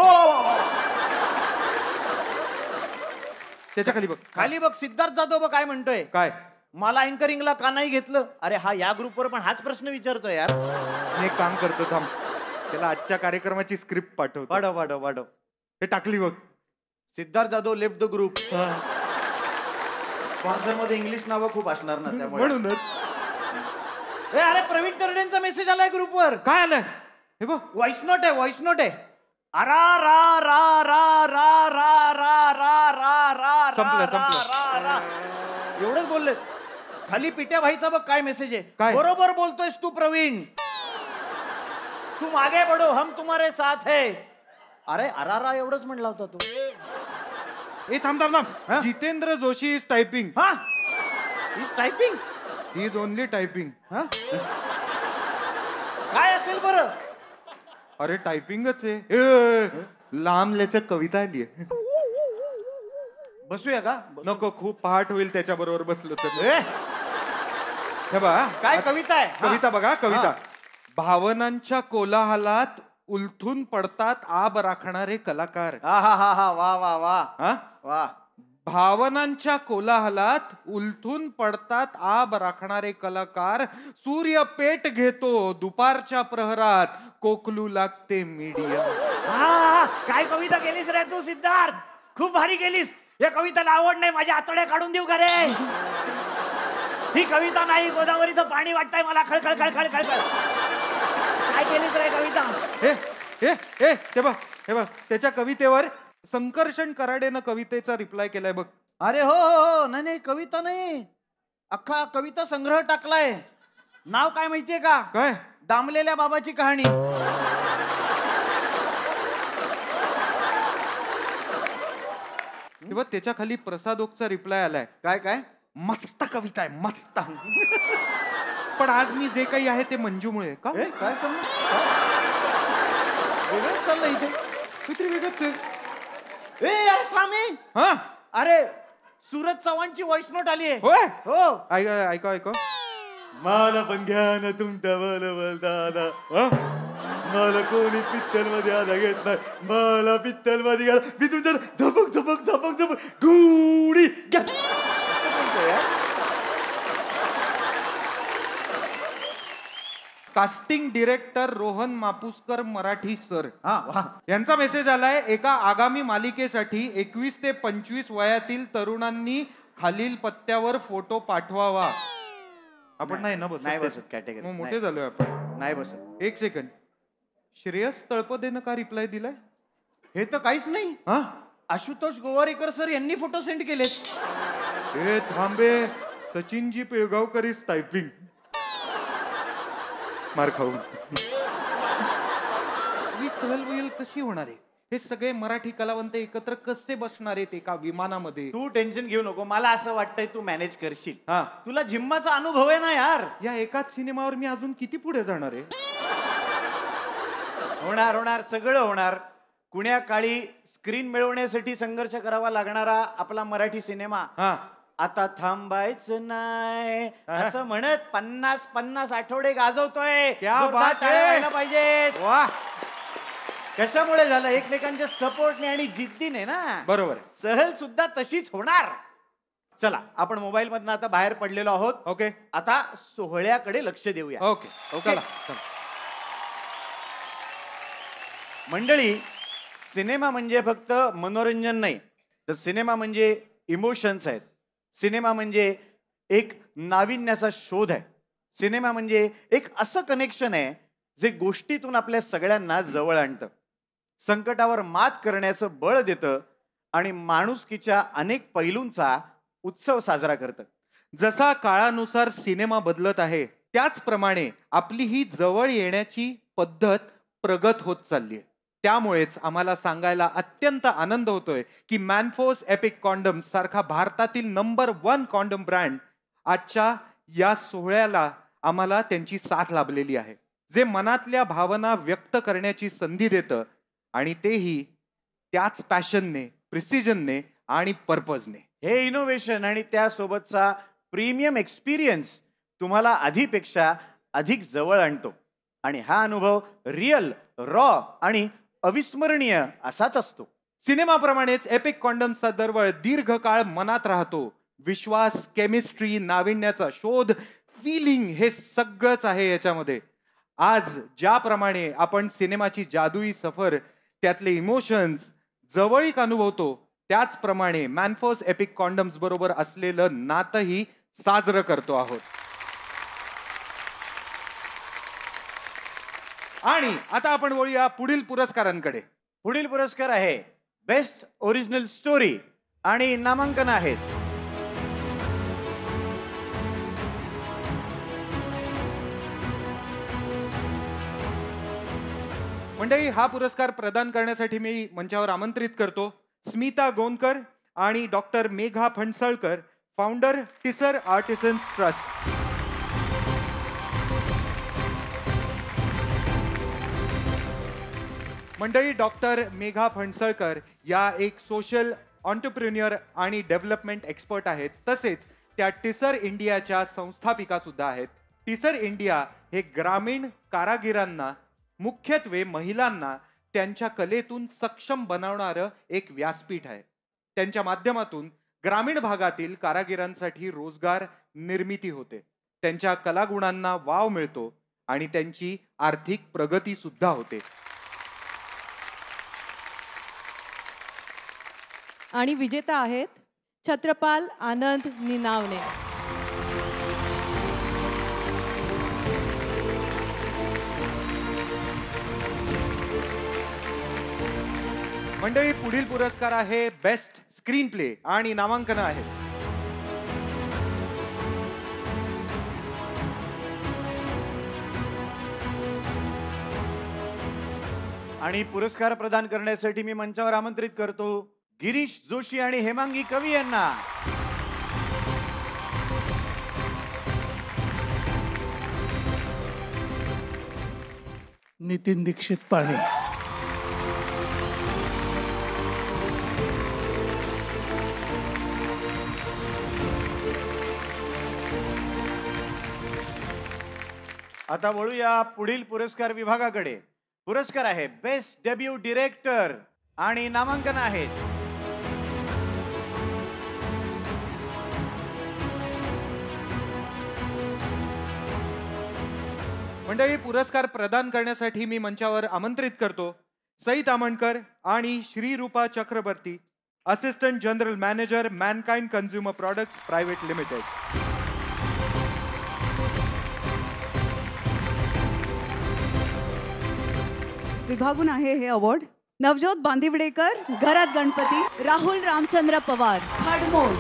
त्याच्या खाली बघ सिद्धार्थ जाधव काय म्हणतोय. काय मला अँकरिंगला का नाही घेतलं. अरे हा या ग्रुपवर पण हाच प्रश्न विचारतोय यार. मी एक काम करतो थांब, त्याला आजच्या कार्यक्रमाची स्क्रिप्ट पाठव. पाठव. हे टाकली बघ. Siddharth Jadhav left the group. Sponsor मध्ये इंग्लिश नावं खूप असणार ना त्यामुळे. म्हणूनच. अरे प्रवीण तरडेंचा मेसेज आलाय ग्रुपवर. काय आलाय हे बघ. व्हॉइस नोट आहे. अरा रा रा रा रा रा रा रा रा रा. संपलं. एवढंच बोलले. खाली पिट्या भाईचा बघ काय मेसेज आहे. बरोबर बोलतोयस तू प्रवीण. तू मागे बढो हम तुम्हारे साथ है. अरे अरारा एवढंच म्हणला होता तू. थांब. Jitendra Joshi is typing. He is only typing. काय असेल बरं. अरे टायपिंगच आहे. लांबल्याच्या कविता आली. बसूया का. नको खूप पहाट होईल त्याच्या बरोबर बसलो तर. हे बघा काय कविता आहे. कविता बघा कविता. भावनांच्या कोलाहलात उलथून पडतात आब राखणारे कलाकार. वा. भावनांच्या कोलाहलात उलथून पडतात आब राखणारे कलाकार. सूर्य पेट घेतो दुपारच्या प्रहरात कोकलू लागते मीडिया. काय कविता केलीस रे तू सिद्धार्थ. खूप भारी केलीस. या कविताला आवड नाही. माझ्या आतड्या काढून देऊ का रे. ही कविता नाही. गोदावरीचं पाणी वाटतंय मला. खळखळ. काय केलीस रे कविता. हे बघ त्याच्या कवितेवर संकर्षण कराडेनं कवितेचा रिप्लाय केलाय बघ. अरे हो. नाही कविता नाही. अख्खा कविता संग्रह टाकलाय. नाव काय माहितीये का. काय. दामलेल्या बाबाची कहाणी. तेव्हा त्याच्या खाली प्रसाद ओकचा रिप्लाय आलाय. काय मस्त कविता आहे मस्त. पण आज मी जे काही आहे ते मंजूमुळे. का काय समज वेगळंच चाललं इथे. काहीतरी वेगळंच आहे. यार स्वामी. अरे सूरज चव्हाणची व्हॉइस नोट आली आहे. हो ऐका. मला पण घ्या ना तुमच्या बल दादा. मला कोणी पित्तल मध्ये आला घेत नाही. मला पित्तल मध्ये घ्या. मी तुमच्या झपक गुडी घ्या. Casting director Rohan Mapuskar Marathi sir यांचा मेसेज आलाय. एका आगामी मालिकेसाठी 21 ते 25 वयातील तरुणांनी खालील पत्त्यावर फोटो पाठवावा. आपण नाही बसत कॅटेगरी. मोठे झालोय आपण. नाही बसत. एक सेकंड. श्रेयस तळपदेनं का रिप्लाय दिलाय. हे तर काहीच नाही. आशुतोष गोवारीकर सर यांनी फोटो सेंड केलेत. हे थांबे. सचिनजी पिळगावकरीच टायपिंग. मार खाऊ. ही सहल कशी होणार आहे. हे सगळे मराठी कलावंत एकत्र कसे बसणार आहेत एका विमानामध्ये. तू टेन्शन घेऊ नको. मला असं वाटतंय तू मॅनेज करशील. तुला जिम्माचा अनुभव आहे ना यार. या एकाच सिनेमावर मी अजून किती पुढे जाणार आहे. होणार सगळं होणार. कुण्या काळी स्क्रीन मिळवण्यासाठी संघर्ष करावा लागणारा आपला मराठी सिनेमा आता थांबायचं नाही असं म्हणत 50 आठवडे गाजवतोय. पाहिजेत. कशामुळे झालं. एकमेकांच्या सपोर्टने आणि जिद्दीने ना. बरोबर. सहल सुद्धा तशीच होणार. चला आपण मोबाईल मधनं आता बाहेर पडलेलो आहोत. ओके. आता सोहळ्याकडे लक्ष देऊया. ओके. मंडळी सिनेमा म्हणजे फक्त मनोरंजन नाही तर सिनेमा म्हणजे इमोशन्स आहेत. सिनेमा म्हणजे एक नाविन्याचा शोध आहे. सिनेमा म्हणजे एक असं कनेक्शन आहे जे गोष्टीतून आपल्या सगळ्यांना जवळ आणतं, संकटावर मात करण्याचं बळ देतं आणि माणुसकीच्या अनेक पैलूंचा उत्सव साजरा करतं. जसा काळानुसार सिनेमा बदलत आहे त्याचप्रमाणे आपली ही जवळ येण्याची पद्धत प्रगत होत चालली आहे. त्यामुळेच आम्हाला सांगायला अत्यंत आनंद होतोय की मॅनफोर्स एपिक कॉन्डम्स सारखा भारतातील नंबर 1 कॉन्डम ब्रँड आजच्या या सोहळ्याला आम्हाला त्यांची साथ लाभलेली आहे, जे मनातल्या भावना व्यक्त करण्याची संधी देतं आणि तेही त्याच पॅशनने, प्रिसिजनने आणि पर्पजने. हे इनोव्हेशन आणि त्यासोबतचा प्रीमियम एक्सपिरियन्स तुम्हाला आधीपेक्षा अधिक जवळ आणतो आणि हा अनुभव रिअल, रॉ आणि अविस्मरणीय असाच असतो. सिनेमाप्रमाणेच एपिक कॉन्डम्सचा दरवळ दीर्घकाळ मनात राहतो. विश्वास, केमिस्ट्री, नाविन्याचा शोध, फीलिंग हे सगळंच आहे याच्यामध्ये. आज ज्याप्रमाणे आपण सिनेमाची जादुई सफर, त्यातले इमोशन्स जवळीक अनुभवतो, त्याचप्रमाणे मॅनफोर्स एपिक कॉन्डम्स बरोबर असलेलं नातंही साजरं करतो आहोत. आणि आता आपण वळूया पुढील पुरस्कारांकडे. पुढील पुरस्कार आहे बेस्ट ओरिजिनल स्टोरी आणि नामांकन आहेत मंडळी. हा पुरस्कार प्रदान करण्यासाठी मी मंचावर आमंत्रित करतो स्मिता गोंदकर आणि doctor Megha Phansalkar, founder Tisser artisans trust. मंडळी, डॉक्टर मेघा फणसळकर या एक सोशल ऑन्टरप्रिन्युअर आणि डेव्हलपमेंट एक्सपर्ट आहेत. तसेच त्या टिसर इंडियाच्या संस्थापिका सुद्धा आहेत. टिसर इंडिया हे ग्रामीण कारागिरांना, मुख्यत्वे महिलांना, त्यांच्या कलेतून सक्षम बनवणारं एक व्यासपीठ आहे. त्यांच्या माध्यमातून ग्रामीण भागातील कारागिरांसाठी रोजगार निर्मिती होते, त्यांच्या कलागुणांना वाव मिळतो आणि त्यांची आर्थिक प्रगती सुद्धा होते. आणि विजेता आहेत छत्रपाल आनंद निनावणे. मंडळी, पुढील पुरस्कार आहे बेस्ट स्क्रीन प्ले आणि नामांकन आहे आणि पुरस्कार प्रदान करण्यासाठी मी मंचावर आमंत्रित करतो गिरीश जोशी आणि हेमांगी कवी यांना. नितीन दीक्षित पाणे. आता वळूया पुढील पुरस्कार विभागाकडे. पुरस्कार आहे बेस्ट डेब्यू डिरेक्टर आणि नामांकन आहेत मंडळी. पुरस्कार प्रदान करण्यासाठी मी मंचावर आमंत्रित करतो सई तामणकर आणि Shrirupa Chakraborty, assistant general manager, Mankind consumer products private limited. विभागून आहे हे अवॉर्ड नवज्योत बांदिवडेकर, घरात गणपती, राहुल रामचंद्र पवार, खडमोड.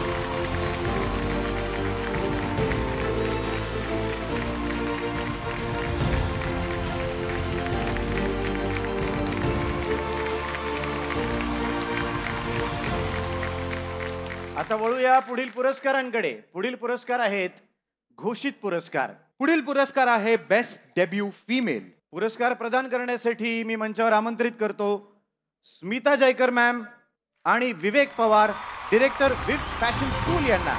आता वळूया पुढील पुरस्कारांकडे. पुढील पुरस्कार आहेत घोषित पुरस्कार. पुढील पुरस्कार आहे बेस्ट डेब्यू फिमेल. पुरस्कार प्रदान करण्यासाठी मी मंचावर आमंत्रित करतो स्मिता जयकर मॅम आणि Vivek Pawar, director Vivs fashion school यांना.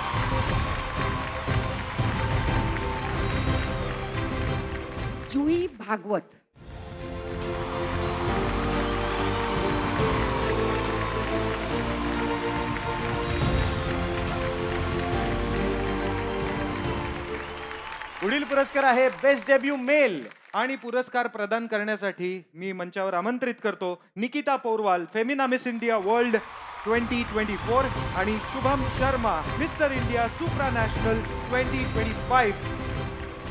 जुई भागवत. पुढील पुरस्कार आहे बेस्ट डेब्यू मेल आणि पुरस्कार प्रदान करण्यासाठी मी मंचावर आमंत्रित करतो Nikita Porwal, Femina Miss India World 2024 आणि Shubham Sharma Mr India supranational 2025.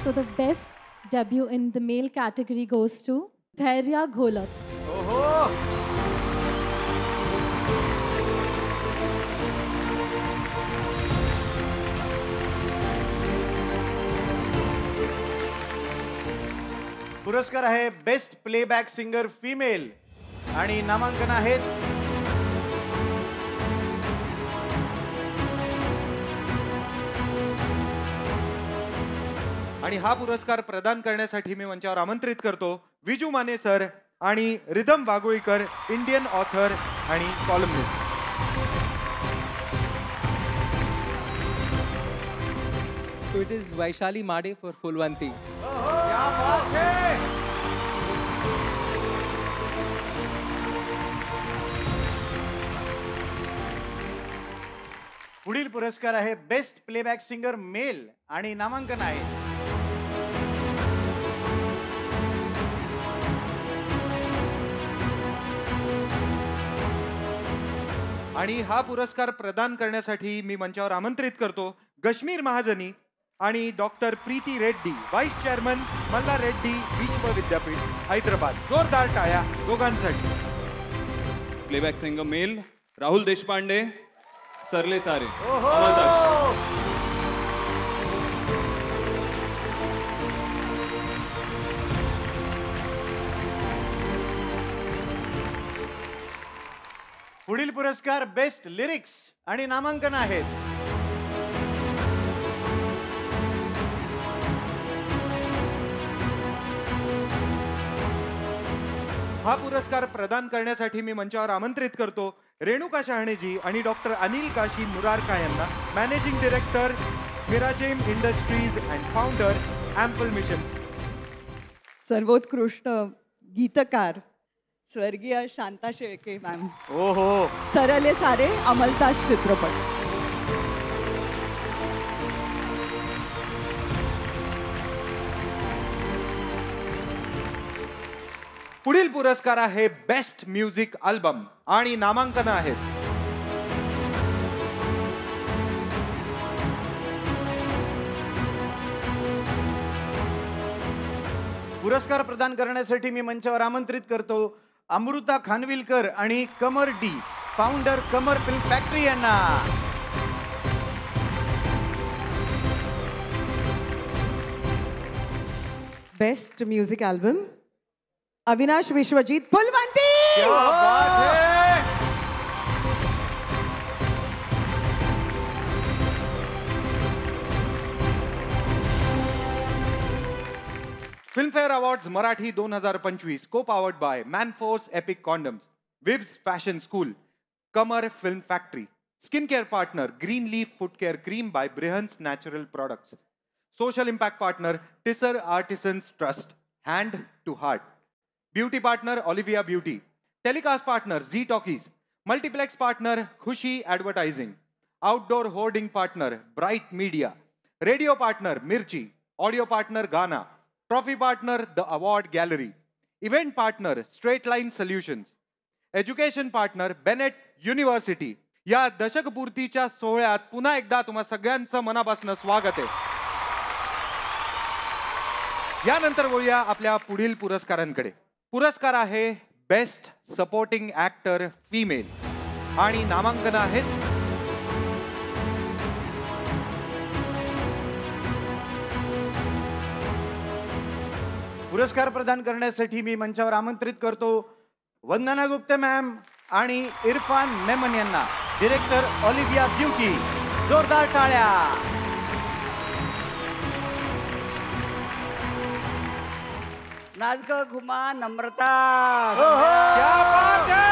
So the best debut in the male category goes to Dhairya Gholak. पुरस्कार आहे बेस्ट प्लेबॅक सिंगर फिमेल आणि नामांकन आहेत आणि हा पुरस्कार प्रदान करण्यासाठी मी मंचावर आमंत्रित करतो विजू माने सर आणि रिदम वागोळीकर, इंडियन ऑथर आणि columnist. So it is Vaishali Made for Fulwanti. क्या बात है! पुढील पुरस्कार आहे बेस्ट प्लेबॅक सिंगर मेल आणि नामांकन आहे आणि हा पुरस्कार प्रदान करण्यासाठी मी मंचावर आमंत्रित करतो गश्मीर महाजनी आणि doctor Preeti Reddy, vice chairman Malla Reddy Vishwa Vidyapeeth Hyderabad. जोरदार टाळ्या दोघांसाठी. Playback singer male Rahul Deshpande, सरले सारे. पुढील पुरस्कार बेस्ट लिरिक्स आणि नामांकन आहेत हा पुरस्कार प्रदान करण्यासाठी मी मंचावर आमंत्रित करतो रेणुका शहाणेजी आणि डॉक्टर अनिल काशी मुरारका यांना, मॅनेजिंग डायरेक्टर मिराजेम industries and founder ample mission. सर्वोत्कृष्ट गीतकार स्वर्गीय शांता शेळके मॅम. ओहो. सरले सारे अमलतास चित्रपट. पुढील पुरस्कार आहे बेस्ट म्युझिक अल्बम आणि नामांकन आहेत पुरस्कार प्रदान करण्यासाठी मी मंचावर आमंत्रित करतो अमृता खानविलकर आणि Kamar D, founder Kamar film factory यांना. Best music album Avinash Vishwajeet Phulwanti. क्या बात है! Filmfare awards Marathi 2025 co powered by Manforce epic condoms, Vivs fashion school, Kamar film factory, skin care partner green leaf food care cream by Brihans natural products, social impact partner टिसर artisans trust hand to heart, beauty partner Olivia beauty, telecast partner Zee talkies, multiplex partner Khushi advertising, outdoor hoarding partner bright media, radio partner मिर्ची, audio partner Gaana, trophy partner the award gallery, event partner straight line solutions, education partner Bennett university. या दशकपूर्तीच्या सोहळ्यात पुन्हा एकदा तुम्हा सगळ्यांचं मनापासून स्वागत आहे. यानंतर बोलूया आपल्या पुढील पुरस्कारांकडे. पुरस्कार आहे बेस्ट सपोर्टिंग ऍक्टर फिमेल आणि नामांकन आहेत पुरस्कार प्रदान करण्यासाठी मी मंचावर आमंत्रित करतो वंदना गुप्ते मॅम आणि इरफान मेमन यांना, डिरेक्टर ऑलिव्हिया ब्युटी. जोरदार टाळ्या. नाच ग घुमा नम्रता. क्या बात है!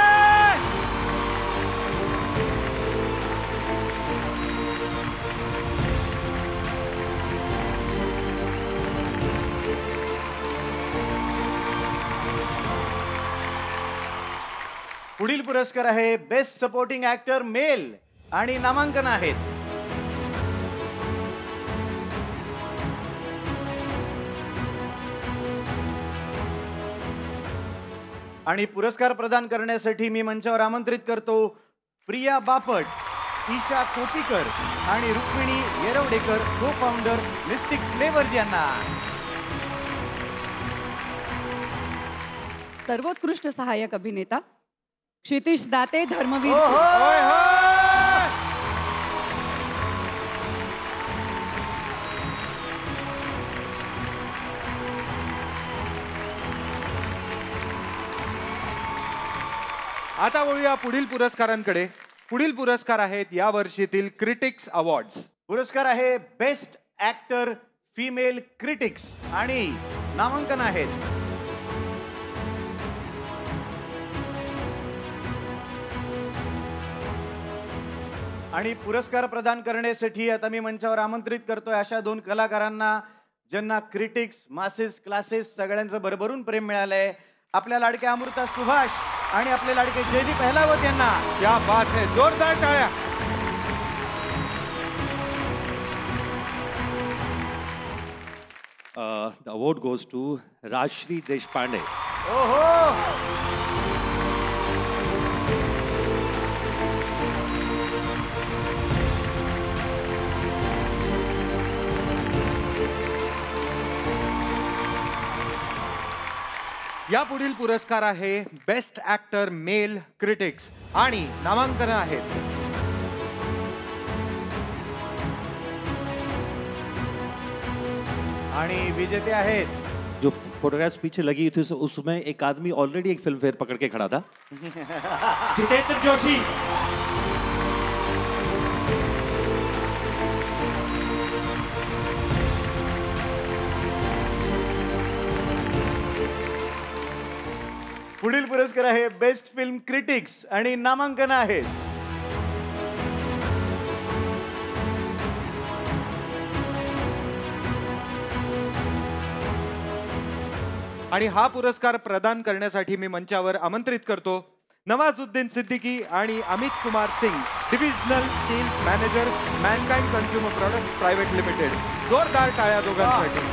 पुढील पुरस्कार आहे बेस्ट सपोर्टिंग ऍक्टर मेल आणि नामांकन आहेत आणि पुरस्कार प्रदान करण्यासाठी मी मंचावर आमंत्रित करतो प्रिया बापट, ईशा कोपीकर आणि रुक्मिणी येरवडेकर, को फाउंडर मिस्टिक फ्लेवर्स यांना. सर्वोत्कृष्ट सहाय्यक अभिनेता क्षितिश दाते, धर्मवीर. आता वळूया पुढील पुरस्कारांकडे. पुढील पुरस्कार आहेत या वर्षीतील क्रिटिक्स अवॉर्ड्स. पुरस्कार आहे बेस्ट ऍक्टर फिमेल क्रिटिक्स आणि नामांकन आहेत आणि पुरस्कार प्रदान करण्यासाठी आता मी मंचावर आमंत्रित करतोय अशा 2 कलाकारांना ज्यांना क्रिटिक्स, मासेस, क्लासेस सगळ्यांचं भरभरून प्रेम मिळालंय. आपल्या लाडक्या अमृता सुभाष आणि आपले लाडके जयदीप अहलावत यांना. क्या बात है, जोरदार टाळ्या. The award goes to Rajshri Deshpande. या पुढील पुरस्कार आहे बेस्ट ऍक्टर मेल क्रिटिक्स आणि नामांकन आहेत आणि विजेते आहेत. जो फोटोग्राफ्स पीछे लगी थी उसमें एक आदमी ऑलरेडी एक फिल्म फेयर पकड़ के खड़ा था. जितेंद्र जोशी. पुढील पुरस्कार आहे बेस्ट फिल्म क्रिटिक्स आणि नामांकन आहेत आणि हा पुरस्कार प्रदान करण्यासाठी मी मंचावर आमंत्रित करतो नवाजुद्दीन सिद्दीकी आणि Amit Kumar Singh, divisional sales manager, Mankind consumer products private limited. जोरदार टाळ्या दोघांसाठी.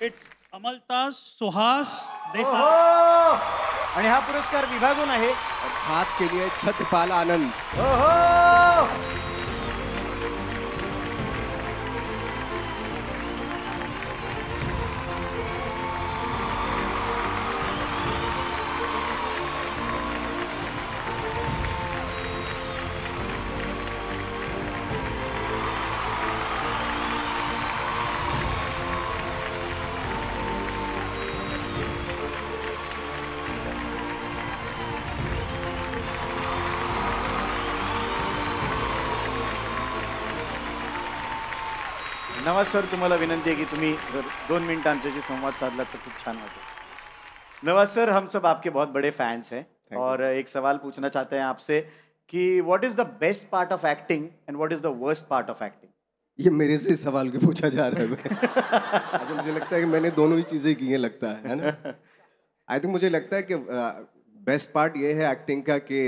इट्स अमलता सुहास देसाई. आणि हा पुरस्कार विभागून आहे हाथ के लिए छत्रपाल आनंद. नवाज सर, तुम्हाला विनंती है कि तुम्ही जर 2 मिनट आमच्याशी संवाद साधला तो खूप छान वाटेल. नवाज सर, हम सब आपके बहुत बड़े फैंस हैं और एक सवाल पूछना चाहते हैं आपसे कि what is the best part of acting end what is the worst part of acting. ये मेरे से सवाल क्यों पूछा जा रहा है? अच्छा, मुझे लगता है कि मैंने दोनों ही चीज़ें की हैं, लगता है ना. आई थिंक मुझे लगता है कि बेस्ट पार्ट ये है एक्टिंग का कि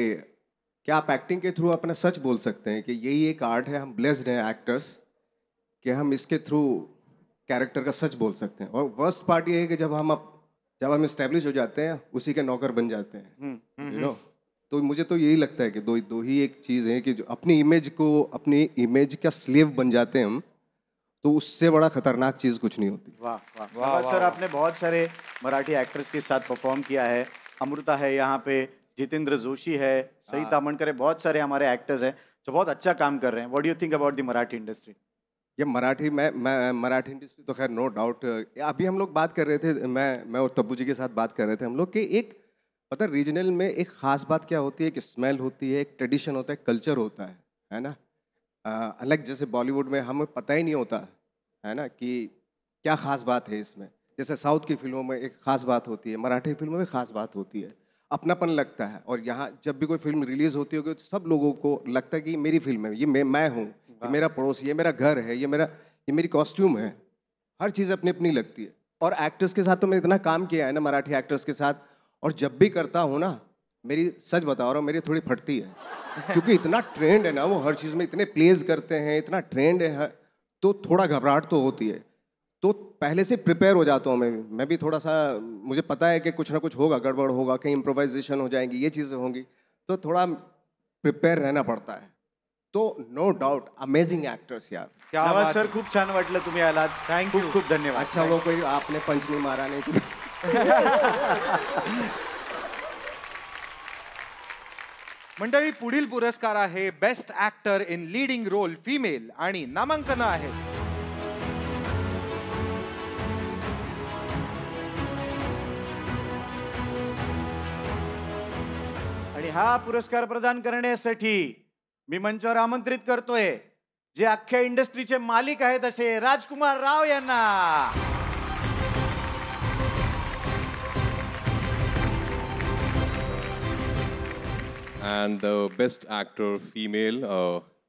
क्या आप एक्टिंग के थ्रू अपना सच बोल सकते हैं कि यही एक आर्ट है. हम ब्लेस्ड हैं एक्टर्स कि हम इसके थ्रू कैरेक्टर का सच बोल सकते हैं. और वर्स्ट पार्ट ये है कि जब हम इस्टेब्लिश हो जाते हैं उसी के नौकर बन जाते हैं, यू नो. तो मुझे तो यही लगता है कि दो ही एक चीज़ है कि जो अपनी इमेज का स्लेव बन जाते हैं हम, तो उससे बड़ा खतरनाक चीज़ कुछ नहीं होती. वाह वाह वाह सर, आपने बहुत सारे मराठी एक्टर्स के साथ परफॉर्म किया है. अमृता है यहाँ पे, जितेंद्र जोशी है, सई तामणकर है, बहुत सारे हमारे एक्टर्स हैं जो बहुत अच्छा काम कर रहे हैं. What do you think about the Marathi industry? ये मराठी इंडस्ट्री तो खैर नो डाउट. अभी हम लोग बात कर रहे थे, मैं और तब्बू जी के साथ बात कर रहे थे हम लोग कि एक पता रीजनल में एक ख़ास बात क्या होती है, एक स्मेल होती है, एक ट्रेडिशन होता है, कल्चर होता है ना. अलग जैसे बॉलीवुड में हमें पता ही नहीं होता है ना कि क्या ख़ास बात है इसमें. जैसे साउथ की फिल्मों में एक ख़ास बात होती है, मराठी फिल्मों में ख़ास बात होती है, अपनापन लगता है. और यहाँ जब भी कोई फिल्म रिलीज़ होती होगी तो सब लोगों को लगता है कि ये मेरी फिल्म है, ये मैं हूँ, ये मेरा पड़ोस, ये मेरा घर है, ये मेरी कॉस्ट्यूम है. हर चीज़ अपनी अपनी लगती है. और एक्टर्स के साथ तो मैंने इतना काम किया है ना, मराठी एक्टर्स के साथ, और जब भी करता हूँ ना, मेरी सच बता रहा हूँ, मेरी थोड़ी फटती है. क्योंकि इतना ट्रेंड है ना, वो हर चीज़ में इतने प्लेज करते हैं, इतना ट्रेंड है, तो थोड़ा घबराहट तो होती है. तो पहले से प्रिपेयर हो जाता हूँ मैं भी थोड़ा सा, मुझे पता है कि कुछ ना कुछ होगा, गड़बड़ होगा, कहीं इम्प्रोवाइजेशन हो जाएंगी, ये चीज़ें होंगी, तो थोड़ा प्रिपेयर रहना पड़ता है. तो नो डाउट अमेजिंग एक्टर्स यार. क्या बात सर, खूप छान वाटलं तुम्ही आलात. खूप खूप धन्यवाद. अच्छा वो कोई आपने पंच नहीं मारा नहीं. मंडळी, पुढील पुरस्कार आहे best actor in leading role female आणि नामांकन आहे आणि हा पुरस्कार प्रदान करण्यासाठी मी मंचावर आमंत्रित करतोय जे अख्ख्या इंडस्ट्रीचे मालिक आहेत असे राजकुमार राव यांना. And the best actor female,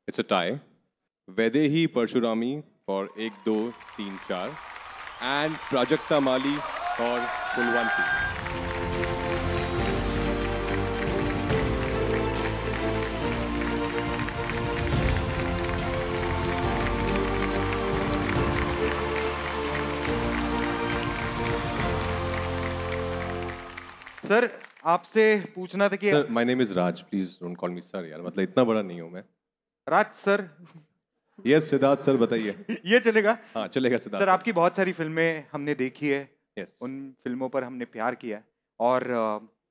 it's a tie. Vaidehi Parshurami for Ek Do Teen Char, and Prajakta Mali for Pulwanti. Sir, आपसे पूछना था कि Sir, my name is Raj. Please don't call me sir यार. मतलब इतना बड़ा नहीं हूँ मैं. राज सर. Yes, सिद्धार्थ सर बताइए. ये चलेगा? हाँ चलेगा सिद्धार्थ. सर, आपकी बहुत सारी फिल्में हमने देखी है. Yes. उन फिल्मों पर हमने प्यार किया और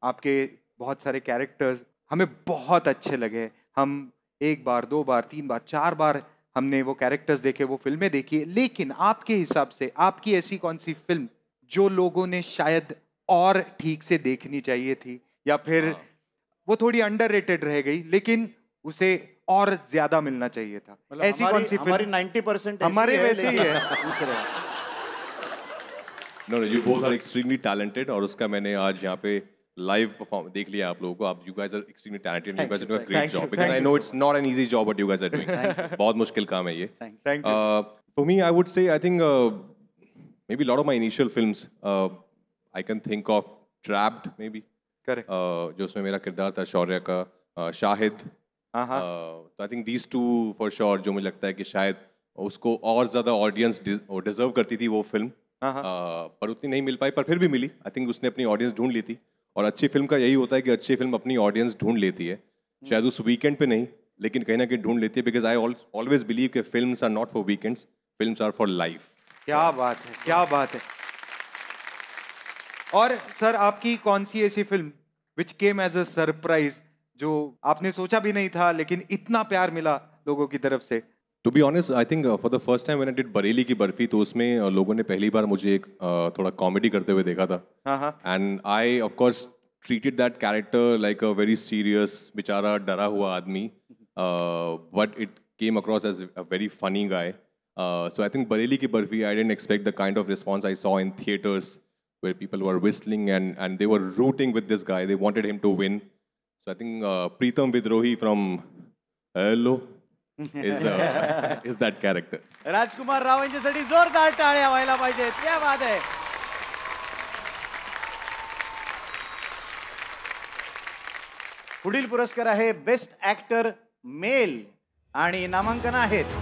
आपके बहुत सारे कैरेक्टर्स हमें बहुत अच्छे लगे. हम 1 बार 2 बार 3 बार 4 बार हमने वो कैरेक्टर्स देखे, वो फिल्में देखी. लेकिन आपके हिसाब से आपकी ऐसी कौन सी फिल्म जो लोगों ने शायद और ठीक से देखनी चाहिए थी, या फिर वो थोड़ी अंडररेटेड रह गई लेकिन उसे और ज्यादा मिलना चाहिए था? ऐसी कौन सी फिल्म? हमारी 90% हमारे वैसे ही है. No, you both are extremely talented और उसका मैंने आज यहाँ पे live perform देख लिया आप लोगों को. आप you guys are extremely talented and you guys are doing a great job because I know it's not an easy job what you guys are doing. बहुत मुश्किल काम है ये. Thank you. For me, I would say I think maybe a lot of my initial films I can think of Trapped maybe. Correct. जो उसमें मेरा किरदार था शौर्य का, शाहिद. तो I think these two for sure जो मुझे लगता है कि शायद उसको और ज़्यादा ऑडियंस डिजर्व करती थी वो फिल्म. पर उतनी नहीं मिल पाई, पर फिर भी मिली. आई थिंक उसने अपनी ऑडियंस ढूंढ ली थी और अच्छी फिल्म का यही होता है कि अच्छी फिल्म अपनी ऑडियंस ढूंढ लेती है. शायद उस वीकेंड पे नहीं लेकिन कहीं ना कहीं ढूंढ लेती है बिकॉज आई ऑलवेज बिलीव कि films are not for weekends, films are for life. क्या बात है, क्या बात है. और सर, आपकी कौन सी ऐसी film which came as a surprise जो आपने सोचा भी नहीं था लेकिन इतना प्यार मिला लोगों की तरफ से? To be honest I think for the first time when I did Bareilly Ki Barfi, तो उसमें लोगों ने पहली बार मुझे एक थोड़ा कॉमेडी करते हुए देखा था. And I of course treated that character like a very serious बेचारा डरा हुआ आदमी, but it came across as a very funny guy. So I think Bareilly Ki Barfi I didn't expect the kind of response I saw in theatres where people were whistling and they were rooting with this guy. They wanted him to win. So I think Preetham Vidrohi from Hello is that character. राजकुमार राव यांच्यासाठी जोरदार टाळ्या व्हायला पाहिजेत. क्या बात आहे. पुढील पुरस्कार आहे बेस्ट ऍक्टर मेल आणि नामांकन आहेत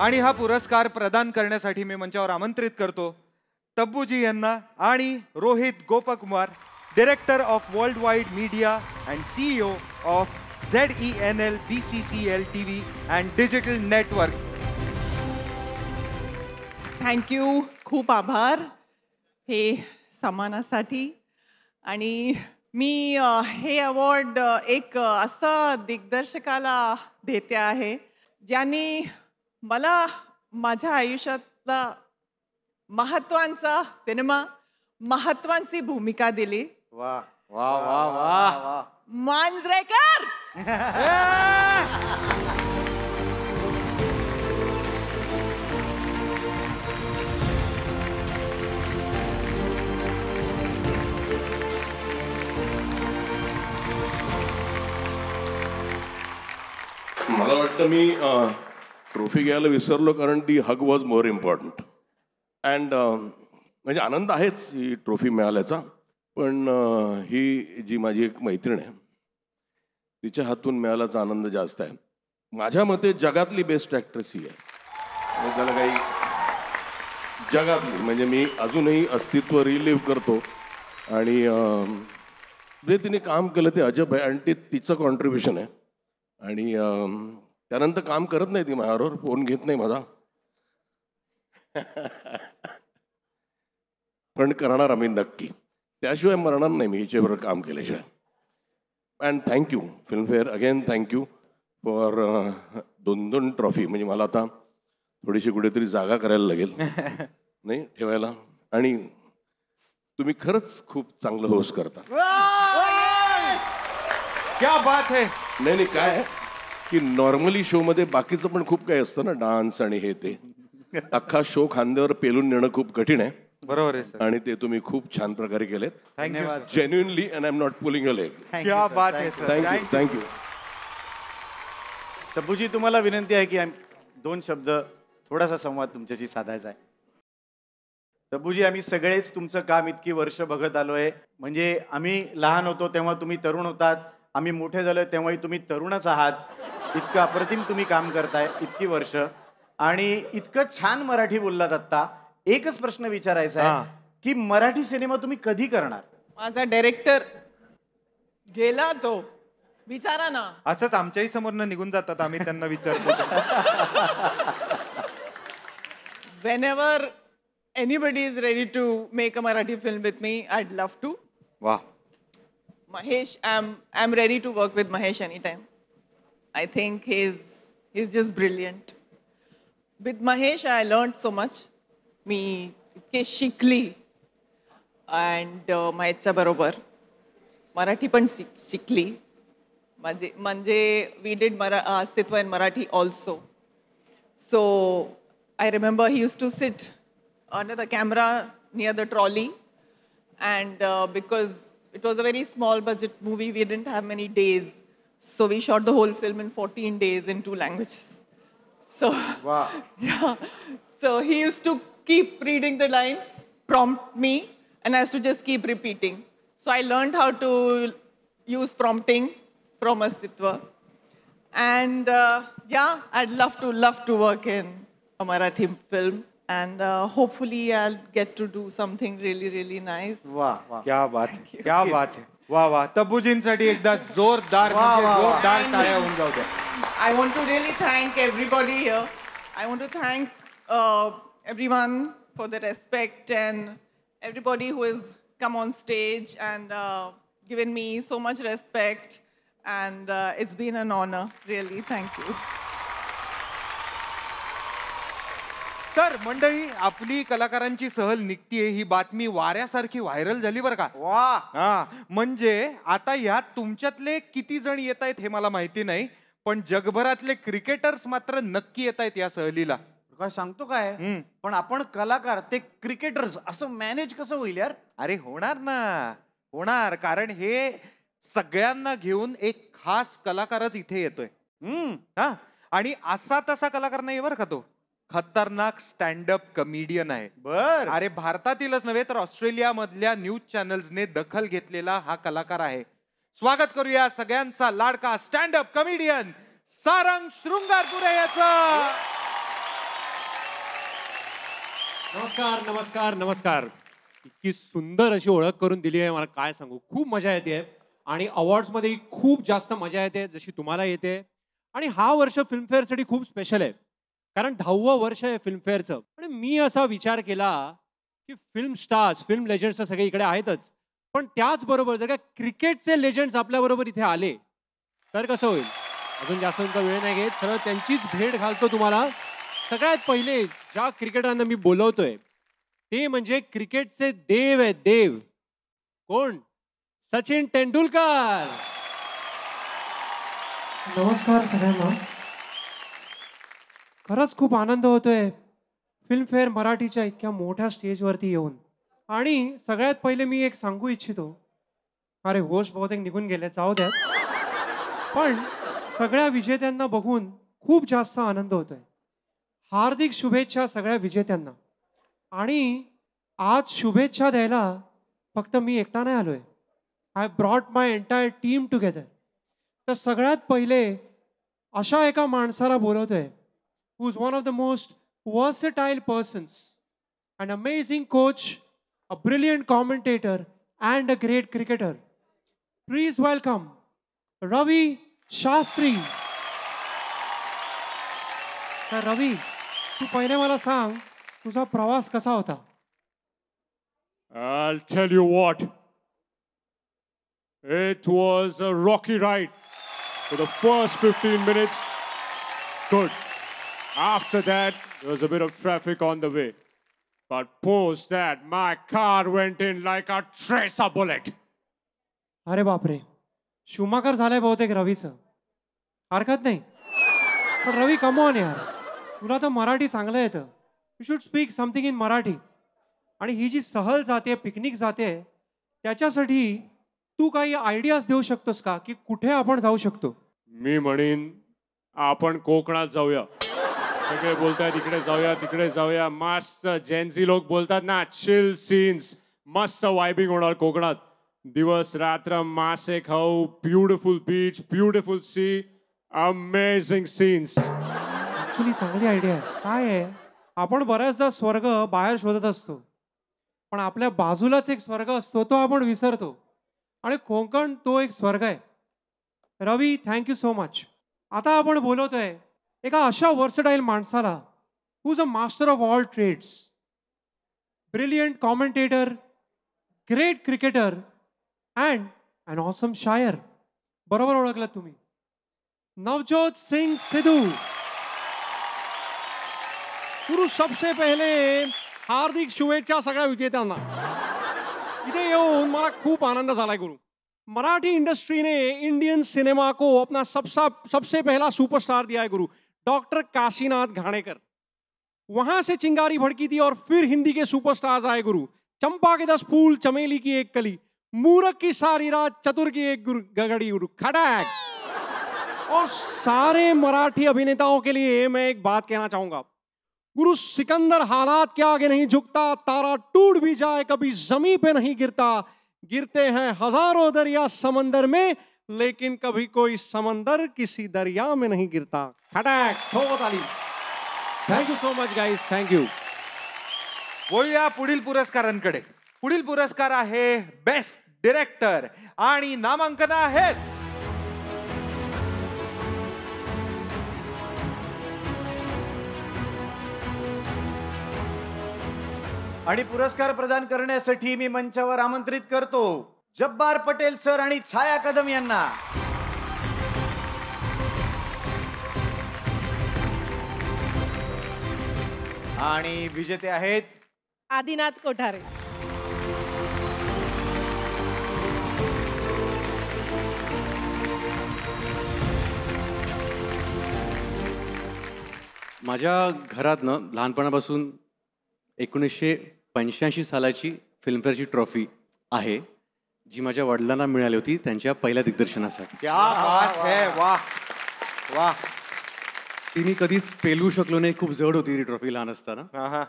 आणि हा पुरस्कार प्रदान करण्यासाठी मी मंचावर आमंत्रित करतो तब्बूजी यांना आणि Rohit Gopkumar, director of world wide media and CEO of ZENL BCCL TV and digital network. Thank you, खूप आभार हे सन्मानासाठी. आणि मी हे अवॉर्ड एक असं दिग्दर्शकाला देते आहे ज्यांनी मला माझ्या आयुष्यातला महत्त्वाचा सिनेमा, महत्त्वाची भूमिका दिली. वा वा वा वा वा. मांजरेकर. मला वाटतं मी ट्रॉफी घ्यायला विसरलो कारण ती हग वॉज मोर इम्पॉर्टंट. अँड म्हणजे आनंद आहेच ही ट्रॉफी मिळाल्याचा, पण ही जी माझी एक मैत्रीण आहे तिच्या हातून मिळाल्याचा आनंद जास्त आहे. माझ्या मते जगातली बेस्ट ॲक्ट्रेस ही आहे. त्याला काही जगातली म्हणजे मी अजूनही अस्तित्व रिलीव्ह करतो आणि जे तिने काम केलं ते अजब आहे आणि ते तिचं कॉन्ट्रीब्युशन आहे. आणि त्यानंतर काम करत नाही ती माझ्याबरोबर, फोन घेत नाही माझा, पण करणार आम्ही नक्की, त्याशिवाय मरणार नाही मी हिच्याबरोबर काम केल्याशिवाय. And thank you Filmfare, again thank you for 2 trophy. म्हणजे मला आता थोडीशी कुठेतरी जागा करायला लागेल नाही ठेवायला. आणि तुम्ही खरंच खूप चांगलं होस्ट करता. क्या बात है. नाही काय आहे की नॉर्मली शोमध्ये बाकीचं पण खूप काही असतं ना, डान्स आणि हे ते, अख्खा शो खांद्यावर पेलून नेणं खूप कठीण आहे. बरोबर आहे सर. आणि ते तुम्ही खूप छान प्रकारे केलेत. धन्यवाद. Genuinely and I am not pulling a leg. क्या बात है सर. थँक्यू. तब्बूजी तुम्हाला विनंती आहे की 2 शब्द थोडासा संवाद तुमच्याशी साधायचा आहे. तब्बूजी, आम्ही सगळेच तुमचं काम इतकी वर्ष बघत आलोय. म्हणजे आम्ही लहान होतो तेव्हा तुम्ही तरुण होतात, आम्ही मोठे झालो तेव्हाही तुम्ही तरुणच आहात. इतकं अप्रतिम तुम्ही काम करताय इतकी वर्ष आणि इतकं छान मराठी बोललात. आत्ता एकच प्रश्न विचारायचा आहे की मराठी सिनेमा तुम्ही कधी करणार? माझा डायरेक्टर गेला, तो विचारा ना. असंच आमच्याही समोरनं निघून जातात, आम्ही त्यांना विचारतो. Whenever anybody is ready to make a Marathi film with me, I'd love to. वाह. Mahesh, I'm ready to work with Mahesh anytime. I think he's just brilliant. With Mahesh, I learned so much. मी इतके शिकली and माहेशच्या बरोबर मराठी पण शिकली. म्हणजे we did अस्तित्व in Marathi also. So I remember he used to sit under the camera near the trolley, and because it was a very small budget movie, we didn't have many days. So we shot the whole film in 14 days in 2 languages. So, wow. Yeah. So he used to keep reading the lines, prompt me, and I used to just keep repeating. So I learned how to use prompting from Astitva. And yeah, I'd love to work in a Marathi film. And hopefully I'll get to do something really, really nice. वाह वाह, क्या बात है, क्या बात है. वाह वाह. तब्बूजींसाठी एकदा जोरदार टाळ्या होऊन जाऊ द्या. I want to really thank everybody here. I want to thank everyone for the respect and everybody who has come on stage and given me so much respect. And it's been an honor, really. Thank you. तर मंडळी, आपली कलाकारांची सहल निघतीये ही बातमी वाऱ्यासारखी viral झाली बरं का. वा. हा, म्हणजे आता यात तुमच्यातले किती जण येत आहेत हे मला माहिती नाही, पण जगभरातले क्रिकेटर्स मात्र नक्की येत आहेत या सहलीला. काय सांगतो काय, पण आपण कलाकार ते क्रिकेटर्स असं मॅनेज कसं होईल यार? अरे होणार ना, होणार. कारण हे सगळ्यांना घेऊन एक खास कलाकारच इथे येतोय. हा, आणि असा तसा कलाकार नाही बरं का, तो खतरनाक स्टँडअप कमेडियन आहे. बर. अरे भारतातीलच नव्हे तर ऑस्ट्रेलिया मधल्या न्यूज चॅनल्सने दखल घेतलेला हा कलाकार आहे. स्वागत करूया सगळ्यांचा लाडका स्टँडअप कमेडियन सारंग शृंगारपुरे याचं. नमस्कार नमस्कार नमस्कार. इतकी सुंदर अशी ओळख करून दिली आहे, मला काय सांगू, खूप मजा येते. आणि अवॉर्ड्समध्ये खूप जास्त मजा येते जशी तुम्हाला येते. आणि हा वर्ष फिल्मफेअरसाठी खूप स्पेशल आहे, कारण 10वं वर्ष आहे फिल्मफेअरचं. आणि मी असा विचार केला की फिल्म स्टार्स, फिल्म लेजंड्स तर सगळे इकडे आहेतच, पण त्याचबरोबर जर का क्रिकेटचे लेजंड्स आपल्याबरोबर इथे आले तर कसं होईल. अजून जास्त तुमचा वेळ नाही घेत, सरळ त्यांचीच भेट घालतो तुम्हाला. सगळ्यात पहिले ज्या क्रिकेटरांना मी बोलवतोय ते म्हणजे क्रिकेटचे देव आहेत, देव. कोण? सचिन तेंडुलकर. नमस्कार सगळ्यांना. खरंच खूप आनंद होतोय फिल्मफेअर मराठीच्या इतक्या मोठ्या स्टेजवरती येऊन. आणि सगळ्यात पहिले मी एक सांगू इच्छितो, अरे होस्ट बहुतेक निघून गेले, जाऊ द्या, पण सगळ्या विजेत्यांना बघून खूप जास्त आनंद होतोय. हार्दिक शुभेच्छा सगळ्या विजेत्यांना. आणि आज शुभेच्छा द्यायला फक्त मी एकटा नाही आलोय. I brought my entire team together. तर सगळ्यात पहिले अशा एका माणसाला बोलवतोय who is one of the most versatile persons, an amazing coach, a brilliant commentator, and a great cricketer. Please welcome Ravi Shastri. तर रवी, तू पहिले मला सांग तुझा प्रवास कसा होता? I'll tell you what. It was a rocky ride. For the first 15 minutes, good. After that, there was a bit of traffic on the way. But post that, my car went in like a tracer bullet. अरे बापरे, Schumacher झालाय बहुतेक रवीचं. हरकत नाही. पण रवी, come on यार, तुला तर मराठी चांगलं येतं. You should speak something in Marathi. आणि ही जी सहल जाते, पिकनिक जाते, त्याच्यासाठी तू काही आयडियाज देऊ शकतोस का की कुठे आपण जाऊ शकतो? मी म्हणीन आपण कोकणात जाऊया. सगळे बोलतात इकडे जाऊया तिकडे जाऊया. मस्त जेन्सी लोक बोलतात ना, चिल सीन्स, मस्त वायबिंग होणार कोकणात. दिवस रात्र मासे खाऊ, beautiful beach, beautiful sea, amazing scenes. Actually चांगली आयडिया आहे. काय आहे, आपण बऱ्याचदा स्वर्ग बाहेर शोधत असतो, पण आपल्या बाजूलाच एक स्वर्ग असतो तो आपण विसरतो. आणि कोकण तो एक स्वर्ग आहे. Ravi, thank you so much. आता आपण बोलवतोय एका अशा वर्सटाईल माणसाला who is a master of all trades, brilliant commentator, great cricketer and an awesome shayar. बरोबर ओळखलं तुम्ही, नवजोत सिंग सिद्धू. गुरु, सबसे पहले हार्दिक शुभेच्छा सगळ्या विजेत्यांना. इथे येऊन मला खूप आनंद झालाय गुरु. मराठी इंडस्ट्री ने इंडियन सिनेमा को अपना सबसे पहला सुपरस्टार दिया है गुरु, डॉक्टर काशीनाथ घाणेकर. वहां से चिंगारी भड़की थी और फिर हिंदी के सुपरस्टार्स आए गुरु. चंपा के 10 फूल, चमेली की 1 कली, मूरख की सारी रात, चतुर की 1 गगड़ी गुरु, खड़क. और सारे मराठी अभिनेताओं के लिए मैं एक बात कहना चाहूंगा गुरु, सिकंदर हालात के आगे नहीं झुकता, तारा टूट भी जाए कभी जमीन पे नहीं गिरता. गिरते हैं हजारों दरिया समंदर में, लेकिन कभी कोई समंदर किसी दरिया में नहीं गिरता. खटक, ठोको ताली. Thank you so much guys, thank you. बोलूया पुढील पुरस्कारांकडे. पुढील पुरस्कार आहे बेस्ट डिरेक्टर आणि नामांकन आहेत आणि पुरस्कार प्रदान करण्यासाठी मी मंचावर आमंत्रित करतो जब्बार पटेल सर आणि छाया कदम यांना. आणि विजेते आहेत आदिनाथ कोठारे. माझ्या घरात ना लहानपणापासून 1985 सालाची फिल्मफेअरची ट्रॉफी आहे, जी माझ्या वडिलांना मिळाली होती त्यांच्या पहिल्या दिग्दर्शनासाठी. क्या बात है, वाह वाह. ती मी कधीच पेलू शकलो नाही, खूप जड होती ती ट्रॉफी लहान असताना.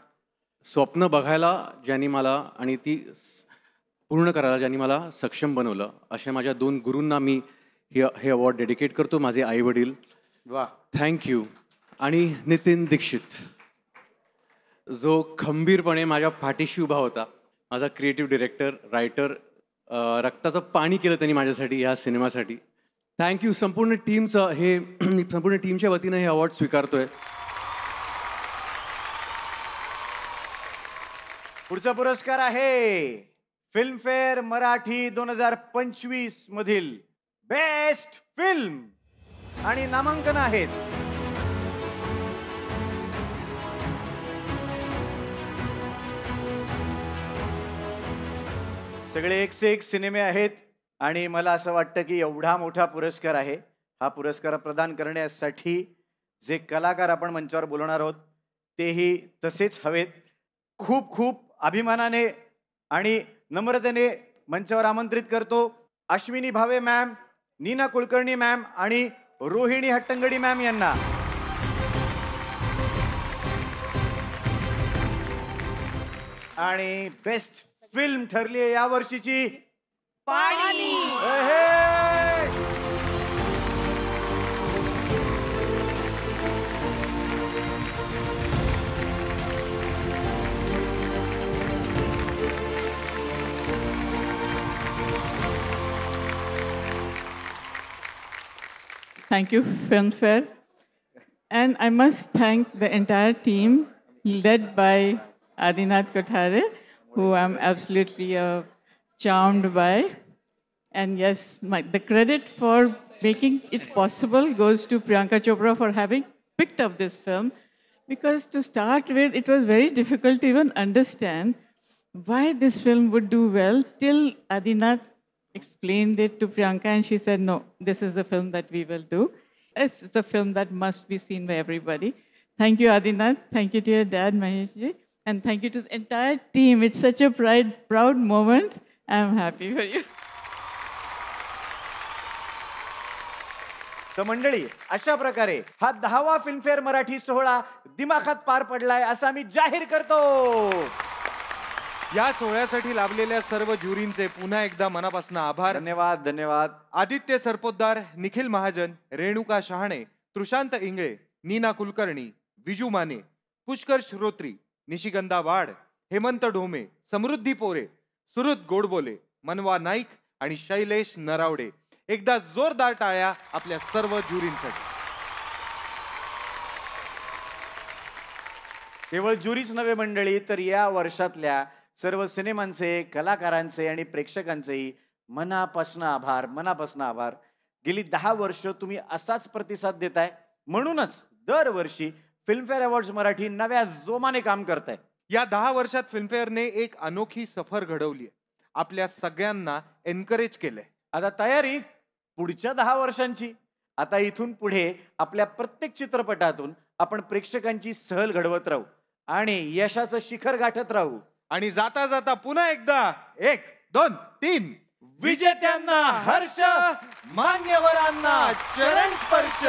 स्वप्न बघायला ज्यांनी मला आणि ती पूर्ण करायला ज्यांनी मला सक्षम बनवलं, अशा माझ्या 2 गुरूंना मी हे अवॉर्ड डेडिकेट करतो. माझे आई वडील, वाह, थँक्यू. आणि नितीन दीक्षित, जो खंबीरपणे माझ्या पाठीशी उभा होता, माझा क्रिएटिव्ह डिरेक्टर, रायटर. रक्ताचं पाणी केलं त्यांनी माझ्यासाठी, या सिनेमासाठी. थँक्यू. संपूर्ण टीमचं हे संपूर्ण टीमच्या वतीनं हे अवॉर्ड स्वीकारतोय. पुढचा पुरस्कार आहे फिल्मफेअर मराठी 2025 मधील बेस्ट फिल्म आणि नामांकन आहेत सगळे 1 से 1 सिनेमे आहेत. आणि मला असं वाटतं की एवढा मोठा पुरस्कार आहे, हा पुरस्कार प्रदान करण्यासाठी जे कलाकार आपण मंचावर बोलवणार आहोत तेही तसेच हवेत. खूप खूप अभिमानाने आणि नम्रतेने मंचावर आमंत्रित करतो अश्विनी भावे मॅम, नीना कुलकर्णी मॅम आणि रोहिणी हट्टंगडी मॅम यांना. आणि बेस्ट फिल्म ठरली आहे या वर्षीची पाणी. Thank you, Filmfare. And I must thank the entire team led by Adinath Kothare, who I'm absolutely charmed by. And yes, the credit for making it possible goes to Priyanka Chopra for having picked up this film. Because to start with, it was very difficult to even understand why this film would do well till Adinath explained it to Priyanka and she said, no, this is the film that we will do. It's a film that must be seen by everybody. Thank you, Adinath. Thank you to your dad, Maheshji. And thank you to the entire team. It's such a proud moment. I'm happy for you. तर मंडळी, अशा प्रकारे हा 10वा Filmfare Marathi सोहळा दिमाखात पार पडलाय असं आम्ही जाहीर करतो. या सोहळ्यासाठी लाभलेल्या सर्व ज्युरींचे पुन्हा एकदा मनापासून आभार. धन्यवाद. धन्यवाद. आदित्य सरपोतदार, निखिल महाजन, रेणुका शहाणे, तृशांत इंगळे, नीना कुलकर्णी, विजू माने, पुष्कर श्रोत्री, निशिगंधा वाड, हेमंत ढोमे, समृद्धी पोरे, सुहृद गोडबोले, मनवा नाईक आणि शैलेश नरावडे. एकदा जोरदार टाळ्या आपल्या सर्व ज्युरींसाठी. केवळ ज्युरीच नव्हे मंडळी, तर या वर्षातल्या सर्व सिनेमांचे, कलाकारांचे आणि प्रेक्षकांचेही मनापासून आभार. मनापासून आभार. गेली 10 वर्ष तुम्ही असाच प्रतिसाद देताय, म्हणूनच दरवर्षी फिल्मफेअर अवॉर्ड्स मराठी नव्या जोमाने काम करताय. या 10 वर्षात फिल्मफेअरने एक अनोखी सफर घडवली. आपल्या सगळ्यांना एनकरेज केलंय. आता तयारी पुढच्या 10 वर्षांची. आता इथून पुढे आपल्या प्रत्येक चित्रपटातून आपण प्रेक्षकांची सहल घडवत राहू आणि यशाचं शिखर गाठत राहू. आणि जाता जाता पुन्हा एकदा 1, 2, 3 विजेत्यांना हर्ष, मान्यवरांना चरण स्पर्श.